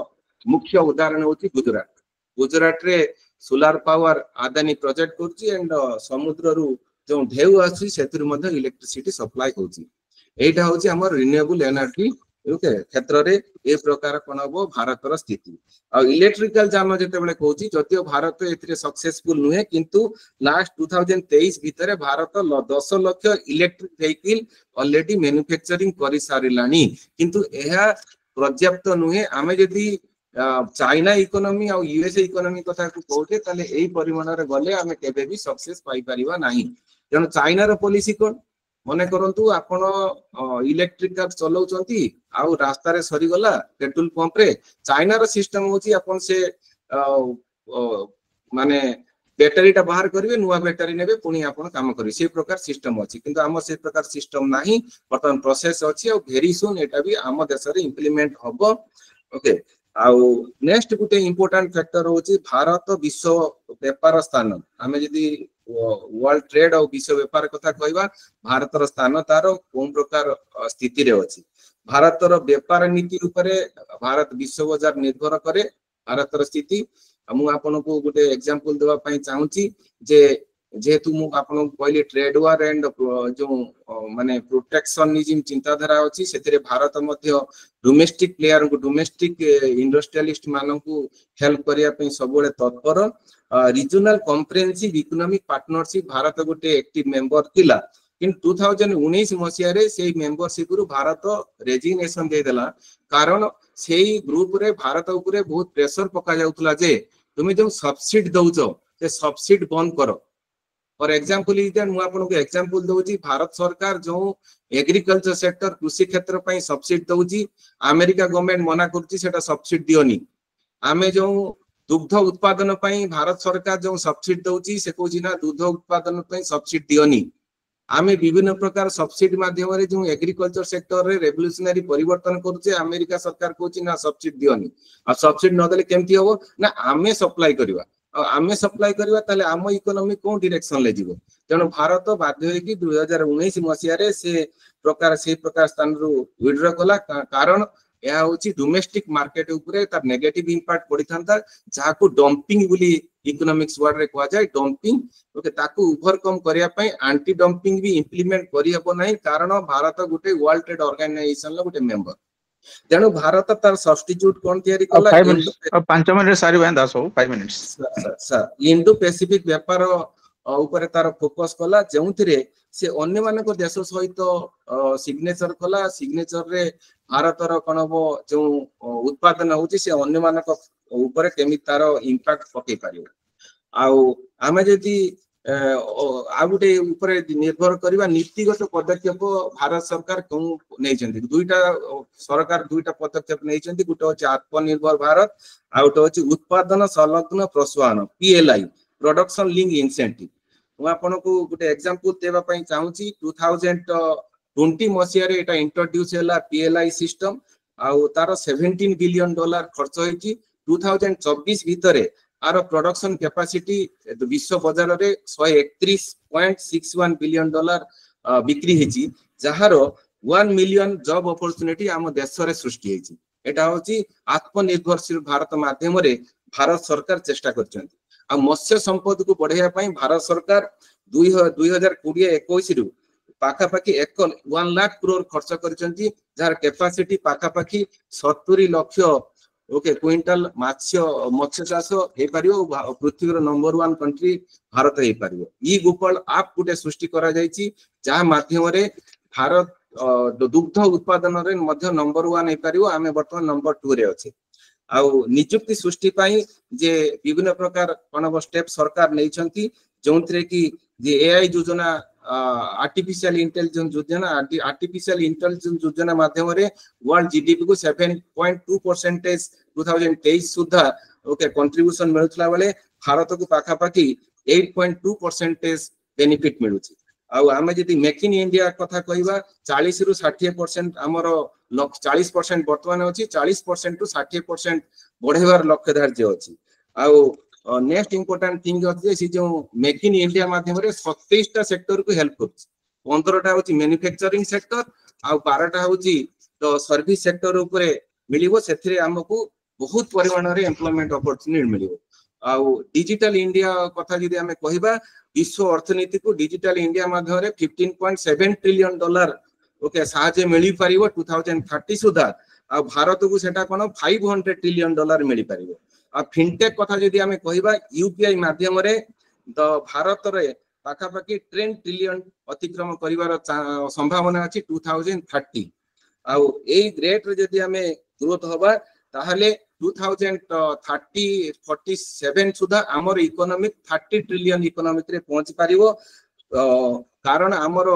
मुख्य उदाहरण होची गुजरात रे सोलर पावर आदानी प्रोजेक्ट करची एंड समुद्र रु जो ढेउ आसी सेतिर मध्ये इलेक्ट्रिसिटी सप्लाई होची एटा होची हमर रिन्यूएबल एनर्जी ओके क्षेत्र रे ए प्रकार कोन हो भारत रो स्थिति आ इलेक्ट्रिकल जाम जते बेले कहूची जतियो भारत एथिरे सक्सेसफुल नुहे किंतु लास्ट 2023 भीतर Bharat 10 lakh electric vehicle already manufacturing करि सारिलानी किंतु एहा पर्याप्त नुहे आमे जदी चाइना इकोनॉमी और यूएसए इकोनॉमी कथा को कहते ताले एई परिमाण रे गले आमे केबे भी सक्सेस पाई परिबा नाही जन चाइना रो पॉलिसी कोन मने करंतु आपण इलेक्ट्रिक कार चलाउचंती आ रास्ता रे सरी गला पेट्रोल पंप रे चाइना रो सिस्टम होची आपण से माने बैटरी टा बाहर करिवे नुवा बैटरी नेबे पुनी आपण काम करिवे से प्रकार सिस्टम अछि किंतु हम से प्रकार सिस्टम नाही बर्तमान प्रोसेस अछि और वेरी सून एटा भी हम देश रे इंप्लीमेंट हबो ओके आ नेक्स्ट गुटे इंपोर्टेंट फैक्टर होची भारत विश्व व्यापार स्थान हमें जदी वर्ल्ड ट्रेड और विश्व व्यापार कथा कहबा भारत रो स्थान तारो कोन प्रकार स्थिति रे अछि भारत रो व्यापार नीति ऊपर भारत विश्व बाजार निर्भर करे भारत रो स्थिति मु आपन को गुटे एग्जांपल देबा पई चाहूची जे जेतु मु आपन कहली ट्रेड वार एंड जो माने प्रोटेक्शनिज्म चिंताधारा अछि सेतिरे भारत मध्य डोमेस्टिक प्लेयर को डोमेस्टिक इंडस्ट्रियलिस्ट मानन को हेल्प करिया पई सबले तत्पर regional comprehensive economic partnership Bharat गोटे एक्टिव मेंबर थिला किन 2019 मसिया रे सेही मेंबरशिप रु भारत रेजिग्नेशन दे देला कारण सेही ग्रुप रे भारत ऊपर बहुत प्रेशर पका जाउतला जे तुमे जो सब्सिडी दउचो से सब्सिडी बंद करो फॉर एग्जांपल इधर मु आपन को एग्जांपल दउची भारत सरकार जो एग्रीकल्चर सेक्टर कृषि क्षेत्र पई सब्सिडी दउची अमेरिका गवर्नमेंट मना करची सेटा सब्सिडी दियोनी आमे जो दुग्ध उत्पादन पई भारत सरकार जो सब्सिडी दउची से कहूची ना दुग्ध उत्पादन पई सब्सिडी दियोनी आमे विभिन्न प्रकार सब्सिडी माध्यम रे जो एग्रीकल्चर सेक्टर रे रेवोल्यूशनरी परिवर्तन करूचे अमेरिका सरकार कहूची ना सब्सिडी दियोनी आ सब्सिडी न देले केमती हो ना आमे सप्लाई करबा आमे सप्लाई करबा ताले आम इकोनॉमी कोन डायरेक्शन ले जीवो तेणु भारत बाध्य होई कि 2019 मसिया रे से प्रकार स्थान रु विड्रॉ कला कारण यह होची डोमेस्टिक मार्केट ऊपर तार नेगेटिव इंपैक्ट पड़ी थांता जाको डंपिंग बोली इकोनॉमिक्स वर्ड रे कहा जाय डंपिंग ओके ताको ओवरकम करिया पई एंटी डंपिंग भी इंप्लीमेंट करि हबो नाही कारण भारत गुटे वर्ल्ड ट्रेड ऑर्गेनाइजेशन लो गुटे मेंबर तेणु भारत तार सब्स्टिट्यूट कोन तयारी कला 5 मिनिट सारी वें दास हो 5 मिनिट्स सर इंडो पैसिफिक व्यापार ऊपर तार फोकस कला जेउथिरे से अन्य मानक देश सहित सिग्नेचर कला सिग्नेचर रे भारतर कोन हो जो उत्पादन होची से अन्य मानक ऊपर केमि तार इंपैक्ट पके पारियो आउ आमे जदी आ गुटे ऊपर निर्भर करबा नीतिगत पदक्षेप भारत सरकार कोन नै छथि दुईटा सरकार दुईटा पदक्षेप नै छथि गुटे होची आत्मनिर्भर भारत आ गुटे होची उत्पादन संलग्न प्रोत्साहन पीएलआई प्रोडक्शन लिंक इंसेंटिव मैं आपन को गोटे एग्जांपल देबा पई चाहूची 2020 मसिया रे एटा इंट्रोड्यूस हैला पीएलआई सिस्टम आउ तार $17 बिलियन खर्च होईची 2024 भितरे आर प्रोडक्शन कैपेसिटी विश्व बाजार रे 131.61 बिलियन डॉलर बिक्री हेची जहार 1 मिलियन जॉब अपॉर्चुनिटी आम देश रे सृष्टि हेची एटा होची आत्मनिर्भरशील भारत माध्यम रे भारत सरकार चेष्टा करछंती आ मत्स्य संपद को बढ़ाया पई भारत सरकार 2020-21 रु पाखापाखी 1 लाख करोड़ खर्च करछंती जार कैपेसिटी पाखापाखी 70 लाख ओके क्विंटल मत्स्य चाष हे पारियो पृथ्वी रो नंबर 1 कंट्री भारत हे पारियो ई गोपाल आप गुटे सृष्टि करा जायछि जा माध्यम रे भारत दुग्ध उत्पादन रे मध्य नंबर 1 हे पारियो आमे वर्तमान नंबर 2 रे अछि आउ नियुक्ति सृष्टि पाई जे विभिन्न प्रकार कोन स्टेप सरकार नै छंती जोंतरे की जे एआई योजना आर्टिफिशियल इंटेलिजेंस योजना माध्यम रे वर्ल्ड जीडीपी को 7.2% 2023 सुधा ओके कंट्रीब्यूशन मिलुतला बेले भारत को पाखा पाखी 8.2% बेनिफिट मिलुची आउ आमे जदी मेक इन इंडिया कथा कहबा 40 रु 60% हमरो 40% वर्तमान अछि 40% टू 60% बढ़ेवार लक्ष्य धार्य अछि आउ नेक्स्ट इंपोर्टेंट थिंग अछि जे जो मेक इन इंडिया माध्यम रे 27 टा सेक्टर को हेल्प करछि 15 टा होछि मैन्युफैक्चरिंग सेक्टर आउ 12 टा होछि तो सर्विस सेक्टर ऊपर मिलिबो सेथिरे हमकु बहुत परिमाण रे एम्प्लॉयमेंट अपॉर्चुनिटी मिलिबो आउ डिजिटल इंडिया कथा जदी हमें कहबा विश्व अर्थनीति को डिजिटल इंडिया माध्यम रे 15.7 ट्रिलियन डॉलर ओके साहाय्य मिली पारिबो 2030 सुधा आ भारत को सेटा कोन 500 ट्रिलियन डॉलर मिली पारिबो आ फिनटेक कथा जदी हमें कहबा यूपीआई माध्यम रे द भारत रे पाखापाखी 10 ट्रिलियन अतिक्रम करिवार संभावना अछि 2030 आ ए रेट रे जदी हमें ग्रोथ होबा ताहले 2030-47 सुधा आमर इकोनॉमिक 30 ट्रिलियन इकोनॉमिक रे पहुंच पारिबो कारण आमर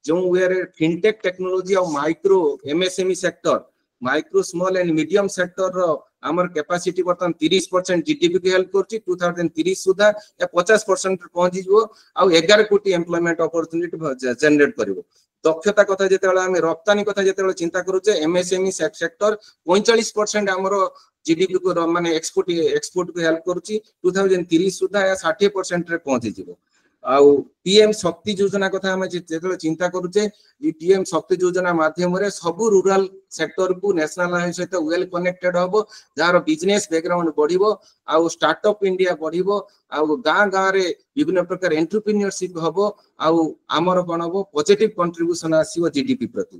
जो वे फिनटेक टेक्नोलॉजी और micro MSME sector micro small and medium sector रो आमर कैपेसिटी बर्तन 30% जीडीपी के हेल्प करछि 2030 सुधा या 50% पहुंच जिवो आ 11 कोटी एम्प्लॉयमेंट अपॉर्चुनिटी जनरेट करिवो दक्षता कथा जेतेबेला हम रप्तानी कथा जेतेबेला चिंता करूचे एमएसएमई सेक्टर 45% हमरो जीडीपी को माने एक्सपोर्ट को हेल्प करूची 2030 सुधा या 60% रे पहुंच जिवो आउ पीएम शक्ति योजना कथा हम जेतेबेला चिंता करूचे ई पीएम शक्ति योजना माध्यम रे सब रूरल सेक्टर को नेशनल हाईवे सहित वेल कनेक्टेड होबो जार बिजनेस बैकग्राउंड बढ़िबो आउ स्टार्टअप इंडिया बढ़िबो आउ गां गां रे विभिन्न प्रकार एंटरप्रेन्योरशिप होबो आउ हमर कोन होबो पॉजिटिव कंट्रीब्यूशन आसीबो जीडीपी प्रति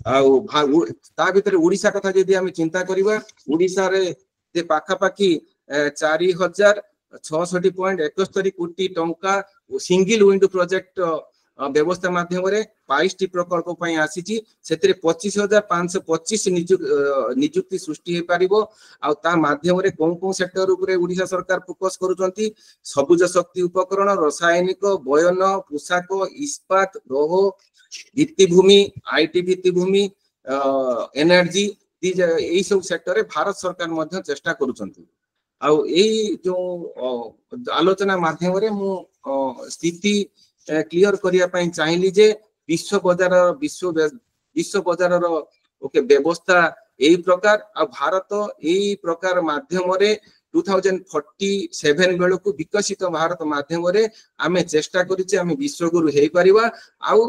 आउ ता भीतर ओडिसा कथा जदी हम चिंता करबा ओडिसा रे ते पाखा पाखी 4661 कोटी टंका सिंगल विंडो प्रोजेक्ट व्यवस्था माध्यम रे 22 टी प्रकल्प पई आसीची सेतरे 25525 नियुक्ति सृष्टि हे पारिबो आ ता माध्यम रे कोन सेक्टर ऊपर ओडिसा सरकार फोकस करूचंती सबुज शक्ति उपकरण रासायनिक बयन पोशाक इस्पात लौह भित्तिभूमि आईटी भित्तिभूमि एनर्जी एई सब सेक्टर रे भारत सरकार मध्य चेष्टा करूचंती ଆଉ ଏଇ ଯୋଉ ଆଲୋଚନା ମାଧ୍ୟମରେ ମୁଁ ସ୍ଥିତି କ୍ଲିୟର କରିବା ପାଇଁ ଚାହିଁଲି ଯେ ବିଶ୍ୱ ବଜାରର ଓକେ ବ୍ୟବସ୍ଥା ଏଇ ପ୍ରକାର ଆଉ ଭାରତ ଏଇ ପ୍ରକାର ମାଧ୍ୟମରେ 2047 ବେଳକୁ ବିକଶିତ ଭାରତ ମାଧ୍ୟମରେ ଆମେ ଚେଷ୍ଟା କରିଛେ ଆମେ ବିଶ୍ୱଗୁରୁ ହେଇପାରିବା ଆଉ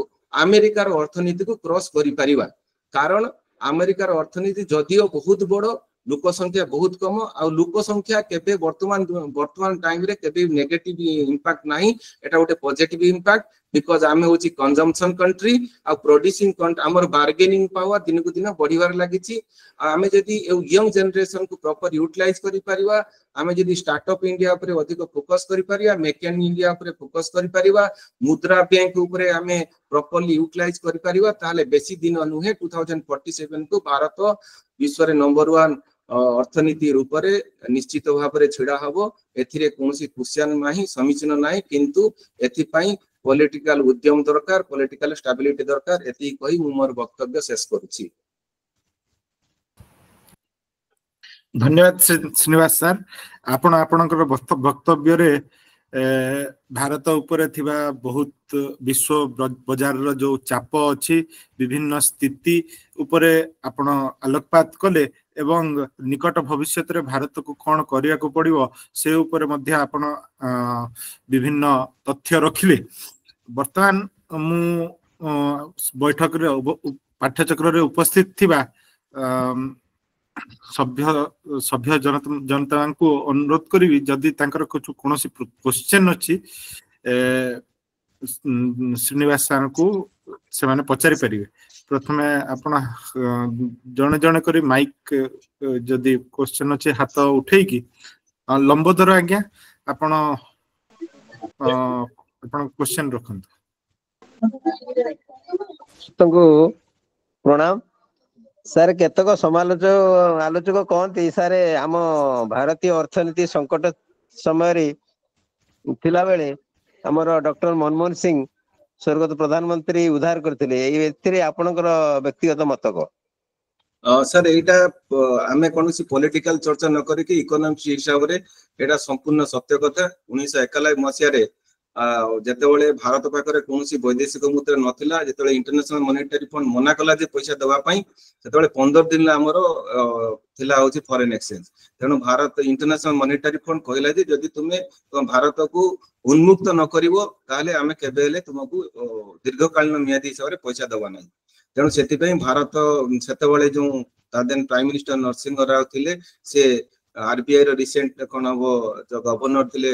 ଆମେରିକାର ଅର୍ଥନୀତିକୁ କ୍ରସ୍ କରିପାରିବା। କାରଣ ଆମେରିକାର ଅର୍ଥନୀତି ଯଦିଓ ବହୁତ ବଡ ଲୋକ ସଂଖ୍ୟା ବହୁତ କମ ଆଉ ଲୋକ ସଂଖ୍ୟା କେବେ ବର୍ତ୍ତମାନ ଟାଇମରେ କେବେ ନେଗେଟିଭ ଇମ୍ପାକ୍ଟ ନାହିଁ ଏଟା ଗୋଟେ ପଜିଟିଭ ଇମ୍ପାକ୍ଟ ବିକଜ ଆମେ ହଉଛି କନଜମ୍ପସନ कंट्री ଆଉ ପ୍ରୋଡ୍ୟୁସିଂ ଆମର ବାର୍ଗେନିଂ ପାୱାର ଦିନକୁ ଦିନ ବଢିବାର ଲାଗିଛି। ଆମେ ଯଦି ୟଙ୍ଗ ଜେନେରେସନ କୁ ପ୍ରପର ୟୁଟିଲାଇଜ କରିପାରିବା ଆମେ ଯଦି ଷ୍ଟାର୍ଟଅପ ଇଣ୍ଡିଆ ଉପରେ ଅଧିକ ଫୋକସ କରିପାରିବା ମେକ୍ ଇନ୍ ଇଣ୍ଡିଆ ଉପରେ ଫୋକସ କରିପାରିବା ମୁଦ୍ରା ବ୍ୟାଙ୍କ ଉପରେ ଆମେ ପ୍ରପରଲି ୟୁଟିଲାଇଜ କରିପାରିବା ତାହେଲେ ବେଶୀ ଦିନ ନୁହେଁ 2047 କୁ ଭାରତ ବିଶ୍ୱରେ ନମ୍ବର 1 ଅର୍ଥନୀତି ରୂପରେ ନିଶ୍ଚିତ ଭାବରେ ଛିଡା ହବ। ଏଥିରେ କୌଣସି କ୍ୱେଶ୍ଚନ ନାହିଁ ସମୀଚୀନ ନାହିଁ କିନ୍ତୁ ଏଥିପାଇଁ पॉलिटिकल उद्यम दरकार पॉलिटिकल स्टेबिलिटी दरकार एति कहि मु मोर वक्तव्य शेष करूची। धन्यवाद श्रीनिवास सर आपण आपणकर वक्तव्य रे भारत उपरे थिबा बहुत विश्व बाजार रो जो चाप अछि विभिन्न स्थिति उपरे आपण आलोकपात कले एवं निकट भविष्य रे भारत को कोन करिया को पड़िबो से उपरे मध्य आपण विभिन्न तथ्य रखिले। वर्तमान मु बैठक रे पाठ्यचक्र रे उपस्थित थिबा सभ्य जनता को अनुरोध करी जदि तांकर कोनोसी क्वेश्चन अछि श्रीनिवास सर को से माने पचारि परिबे। प्रथमे आपण जने जने करी माइक जदि क्वेश्चन अछि हाथ उठेई की लंबोदर आज्ञा आपण क्वेश्चन रखंतु। तुमको प्रणाम सर केतक आलोचक कहती सर आम भारतीय अर्थनीति संकट समय थिला बेले हमर डॉक्टर मनमोहन सिंह स्वर्गत प्रधानमंत्री उद्धार करथिले एथिरे आपनकर व्यक्तिगत मत को सर एटा आमे कोनोसी पॉलिटिकल चर्चा न करी कि इकोनॉमिक्स हिसाब रे एटा संपूर्ण सत्य कथा 1991 मसिया रे जेतेबेले भारत पाखरे कोनोसी वैदेशिक मुद्रा नथिला जेतेबेले इंटरनेशनल मॉनेटरी फंड मना कला जे पैसा देवा पई सेतेबेले 15 दिन हमरो थिला होची फॉरेन एक्सचेंज तेनो भारत इंटरनेशनल मॉनेटरी फंड कहला जे जदि तुमे भारत को उन्मुक्त न करिवो ताले आमे केबेले तुमको दीर्घकालीन मियादी हिसाब रे पैसा देवा नै तेणु से भारत सेतेबेले जो तादेन प्राइम मिनिस्टर नरसिंह राव थिले से आरबीआई रो रिसेंट कोन हबो जो गवर्नर थिले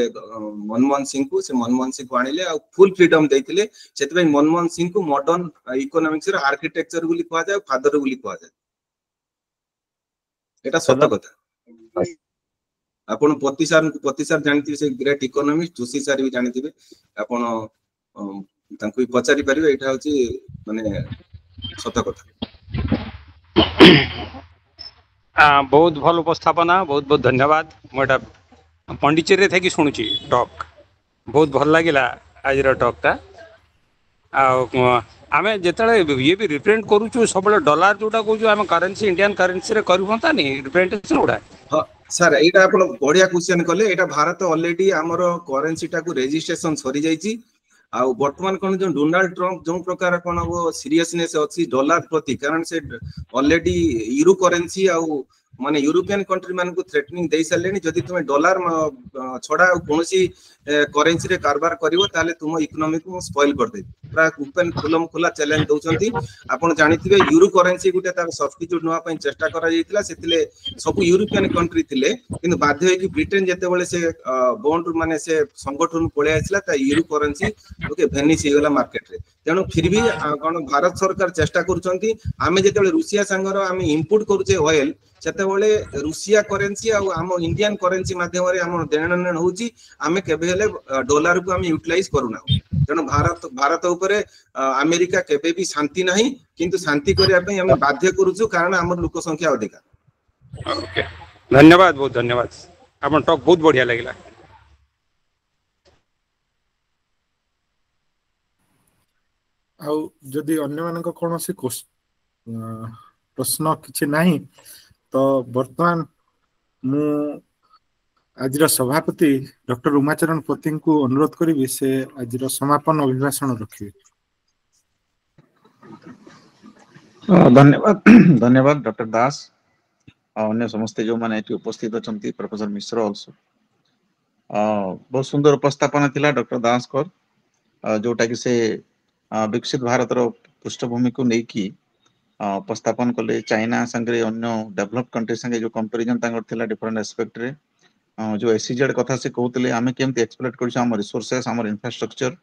मनमोहन सिंह को से मनमोहन सिंह को आनिले आ फुल फ्रीडम दैथिले सेते मनमोहन सिंह को मॉडर्न इकोनॉमिक्स रो आर्किटेक्चर गुली कहआ जाय फादर गुली कहआ जाय एटा सत्य कथा। आपण पति सर जानथि से ग्रेट इकोनॉमिस्ट जोशी सर भी जानथिबे आपण तांको पचारि परिबे एटा होची माने सत्य कथा। बहुत भल उपस्थापना बहुत बहुत धन्यवाद। मोटा पंडिचेरी थे कि शुणुची टॉक बहुत भल लगिला आज टॉकटा आम जिते ये भी रिप्रेजेंट करूँ सब डॉलर जोटा कहूँ आम करेन्सी इंडियन करेन्सी रे करता नहीं रिप्रेजेंटेशन गुड़ा। हाँ सर एटा आपण बढ़िया क्वेश्चन कले एटा भारत ऑलरेडी हमर करेन्सी टा को रजिस्ट्रेशन सरी जाईची आ वर्तमान कोन जो डोनाल्ड ट्रम्प जो प्रकार कोन वो सीरियसनेस अछि डॉलर प्रति कारण से ऑलरेडी यूरो करेन्सी आ माने यूरोपियन कंट्री मान को थ्रेटनिंग दे सलेनी जदि तुम डॉलर छडा कोनोसी करेन्सी रे कारबार करिवो ताले तुम इकोनॉमी को स्पॉइल कर दे पूरा ओपन खुला चैलेंज दोचंती। आपण जानिथिबे यूरो करेन्सी गुटे तार सब्स्टिट्यूट नवा पई चेष्टा करा जायतिला सेतिले सब यूरोपियन कंट्री थिले किंतु बाध्य होई कि ब्रिटेन जते बेले से बॉन्ड माने से संगठन पळे आइसला ता यूरो करेन्सी ओके भेनिस हेगला मार्केट रे तेनु फिर भी कोन भारत सरकार चेष्टा करूचंती आमे जते बेले रूसिया संगर आमे इंपोर्ट करूचे ऑयल सेतेबेले रूसिया करेन्सी आ हम इंडियन करेन्सी माध्यम रे हम देननेन होची आमे केबे हेले डॉलर को आमे यूटिलाइज करूना तेणु भारत उपरे अमेरिका केबे भी शांति नहीं किंतु शांति करिया पई आमे बाध्य करूछु कारण हमर लोक संख्या अधिका। ओके धन्यवाद बहुत धन्यवाद आपन टॉक बहुत बढ़िया लागिला। आ जदि अन्य मानक कोनोसी प्रश्न किछि नाही तो वर्तमान मु आज सभापति डॉक्टर उमाचरण पति को अनुरोध करी से आज समापन अभिभाषण रखिए। धन्यवाद धन्यवाद डॉक्टर दास अन्य समस्त जो माने उपस्थित अच्छा प्रोफेसर मिश्र ऑल्सो बहुत सुंदर उपस्थापन थिला डॉक्टर दास को जोटा कि से विकसित भारत रो पृष्ठभूमि को नहीं की उपस्थापन कले चाइना संगे अन्य डेवलप कंट्री संगे जो कंपैरिजन तांगर थिला डिफरेंट एस्पेक्ट रे जो एससीजेड कथा से कहते आम केमती एक्सप्लोट कर रिसोर्सेस आम इंफ्रास्ट्रक्चर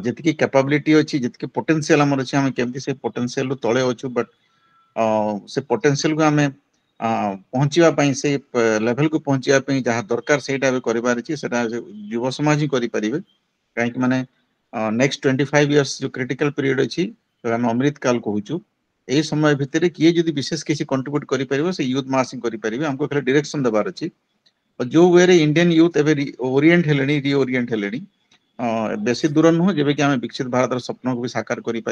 जितकी कैपेबिलिटी अच्छी जितकी पोटेंशियल आम अच्छी आम केमती से पोटेंशियल तले अच्छु बट से पोटेंशियल को आम पहुँचापी से लेवल को पहुँचापी जहाँ दरकार से कर युव समाज ही करें कहीं माने नेक्स्ट 25 इयर्स जो क्रिटिकल पीरियड अच्छी आम अमृत काल कहूँ यही समय भितर किए जदि विशेष किसी कंट्रीब्यूट करें से यूथ मासिंग करें आमको खाली डायरेक्शन देवार अच्छी जो वे रे इंडियन यूथ एवं ओरिएंट हेलेनी रिओरिएंट हेलेनी बेसी दूर नुह जब कि आम विकसित भारत स्वप्न को भी साकार करें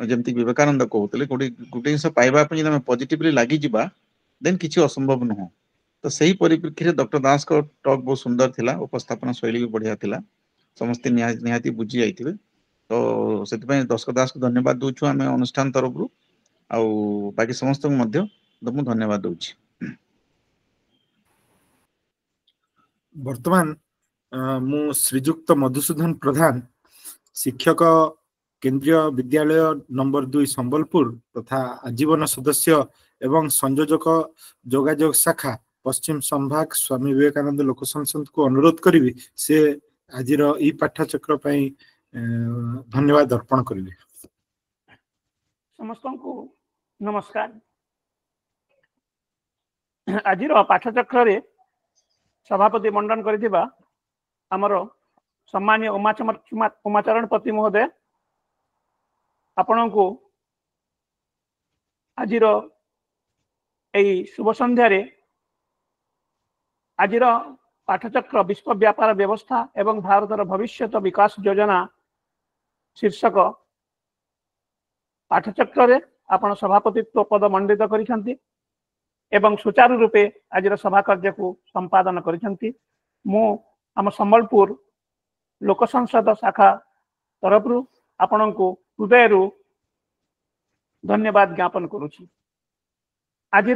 जमती विवेकानंद कहते गोटे गोटे जिन पाइबा पॉजिटिवली लगी देन किसी असंभव नुह तो सही परिप्रेक्षी में डॉक्टर दास को टॉक बहुत सुंदर थिला उपस्थापना शैली भी बढ़िया थिला समस्ते निहाती बुझी जाइए तो से दर्शक दास को धन्यवाद दूचु आम अनुष्ठान तरफ रु बाकी समस्त को धन्यवाद दूची। वर्तमान मु श्रीजुक्त मधुसूदन प्रधान शिक्षक केंद्रीय विद्यालय नंबर 2 संबलपुर तथा आजीवन सदस्य एवं संयोजक जोगाजोग शाखा पश्चिम संभाग स्वामी विवेकानंद लोक संसद को अनुरोध करी से आज ई पाठ्यचक्र धन्यवाद अर्पण करेंगे। समस्त को नमस्कार। आज पाठ्यचक्र रे सभापति मंडन करिथिबा हमरो सम्मानीय उमाचरण पति महोदय आपण को आज शुभ संध्या रे आज पाठचक्र विश्व व्यापार व्यवस्था एवं भारतर भविष्यत विकास योजना शीर्षक पाठचक्र रे आपण सभापतित्व पद मंडित करिसंती एवं सुचारू रूपे आज सभा कार्य को संपादन करिसंती। मु आम संबलपुर लोक संसद शाखा तरफ आपण को हृदय धन्यवाद ज्ञापन करुछि। आज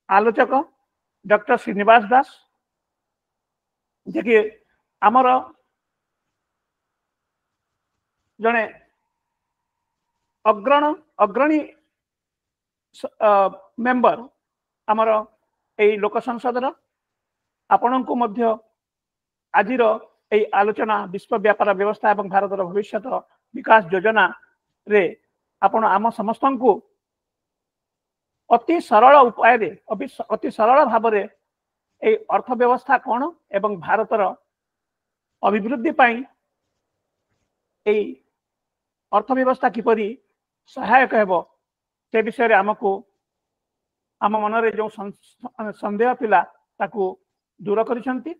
आलोचक डॉक्टर श्रीनिवास दास जे कि आमर जने अग्रणी मेंबर आमर ए लोक संसद आपण को मध्य आज आलोचना विश्व व्यापार व्यवस्था एवं भारतर भविष्यत विकास योजना रे आपण आम समस्त को अति सरल उपाय रे अति सरल भाव रे ए अर्थव्यवस्था कौन एवं भारतर अभिवृद्धि पाई ए अर्थव्यवस्था किपरि सहायक हेबो से विषय रे आमको आम मनरे जो संदेह पिला ताकू दूर करिसंती।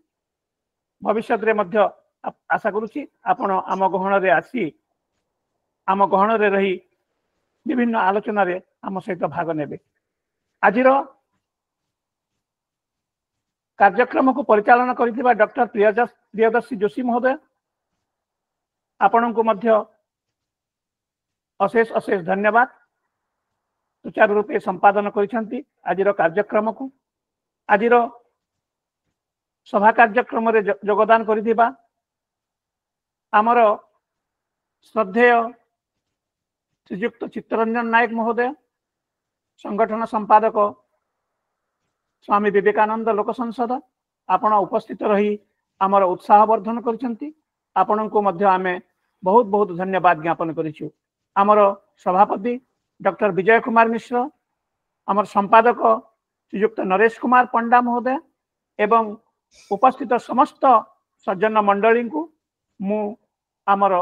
भविष्य रे मध्य आशा करुछि आपण आम गहन रे आसी आम गहन रे रही विभिन्न आलोचना रे आम सहित भाग नेबे। आज कार्यक्रम को परिचालन करिथिबा डॉक्टर प्रियदर्शी जोशी महोदय आपण को मध्य अशेष अशेष धन्यवाद सुचारू रूपे संपादन करिसंती आज कार्यक्रम को। आज सभा कार्यक्रम रे योगदान करिथिबा आमर श्रद्धेय श्रीयुक्त चित्तरंजन नायक महोदय संगठन संपादक स्वामी विवेकानंद लोक संसद आपण उपस्थित रही आमर उत्साह वर्धन करिसंती आपण को मध्य आमे बहुत बहुत धन्यवाद ज्ञापन करिछु। आमर सभापति डॉक्टर विजय कुमार मिश्र आमर संपादक श्रीयुक्त नरेश कुमार पंडा महोदय एवं उपस्थित समस्त सज्जन मंडली को मु आमर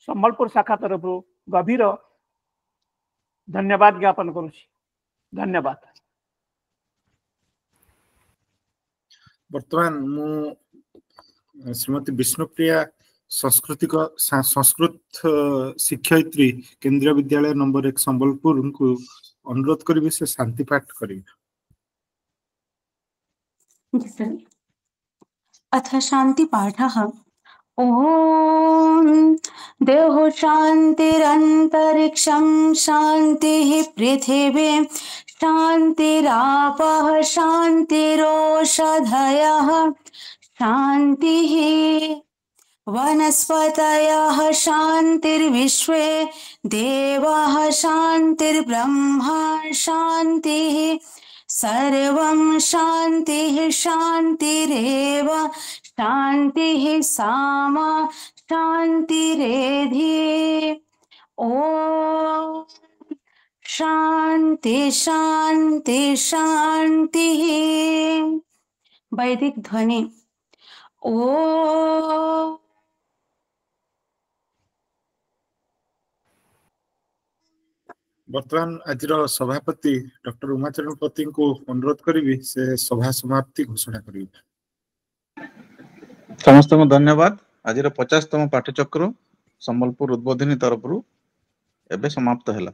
संबलपुर शाखा तरफ गभीर धन्यवाद ज्ञापन करुछि। धन्यवाद। वर्तमान मु श्रीमती विष्णुप्रिया संस्कृत शिक्षयित्री केंद्रीय विद्यालय नंबर 1 संबलपुर उनको अनुरोध करी से शांति पाठ करेंगे। अथ शान्तिपाठः। ॐ देहो शान्तिरन्तरिक्षं शान्तिः पृथिवी शान्तिरापः शान्तिरोषधयः शान्तिः वनस्पतयः शान्तिर्विश्वे देवाः शान्तिर्ब्रह्मा शान्तिः सर्वं शान्तिः शान्तिरेव शान्तिः सामा शान्तिरेधि। ॐ शान्ति शान्ति शान्तिः। वैदिक ध्वनि ओ। बर्तमान आज सभापति डॉक्टर उमाचरण पति को अनुरोध करी से सभा समाप्ति घोषणा करी। समस्त को धन्यवाद। आज 50तम पाठचक्र संबलपुर उद्बोधनी तरफ एबे समाप्त है।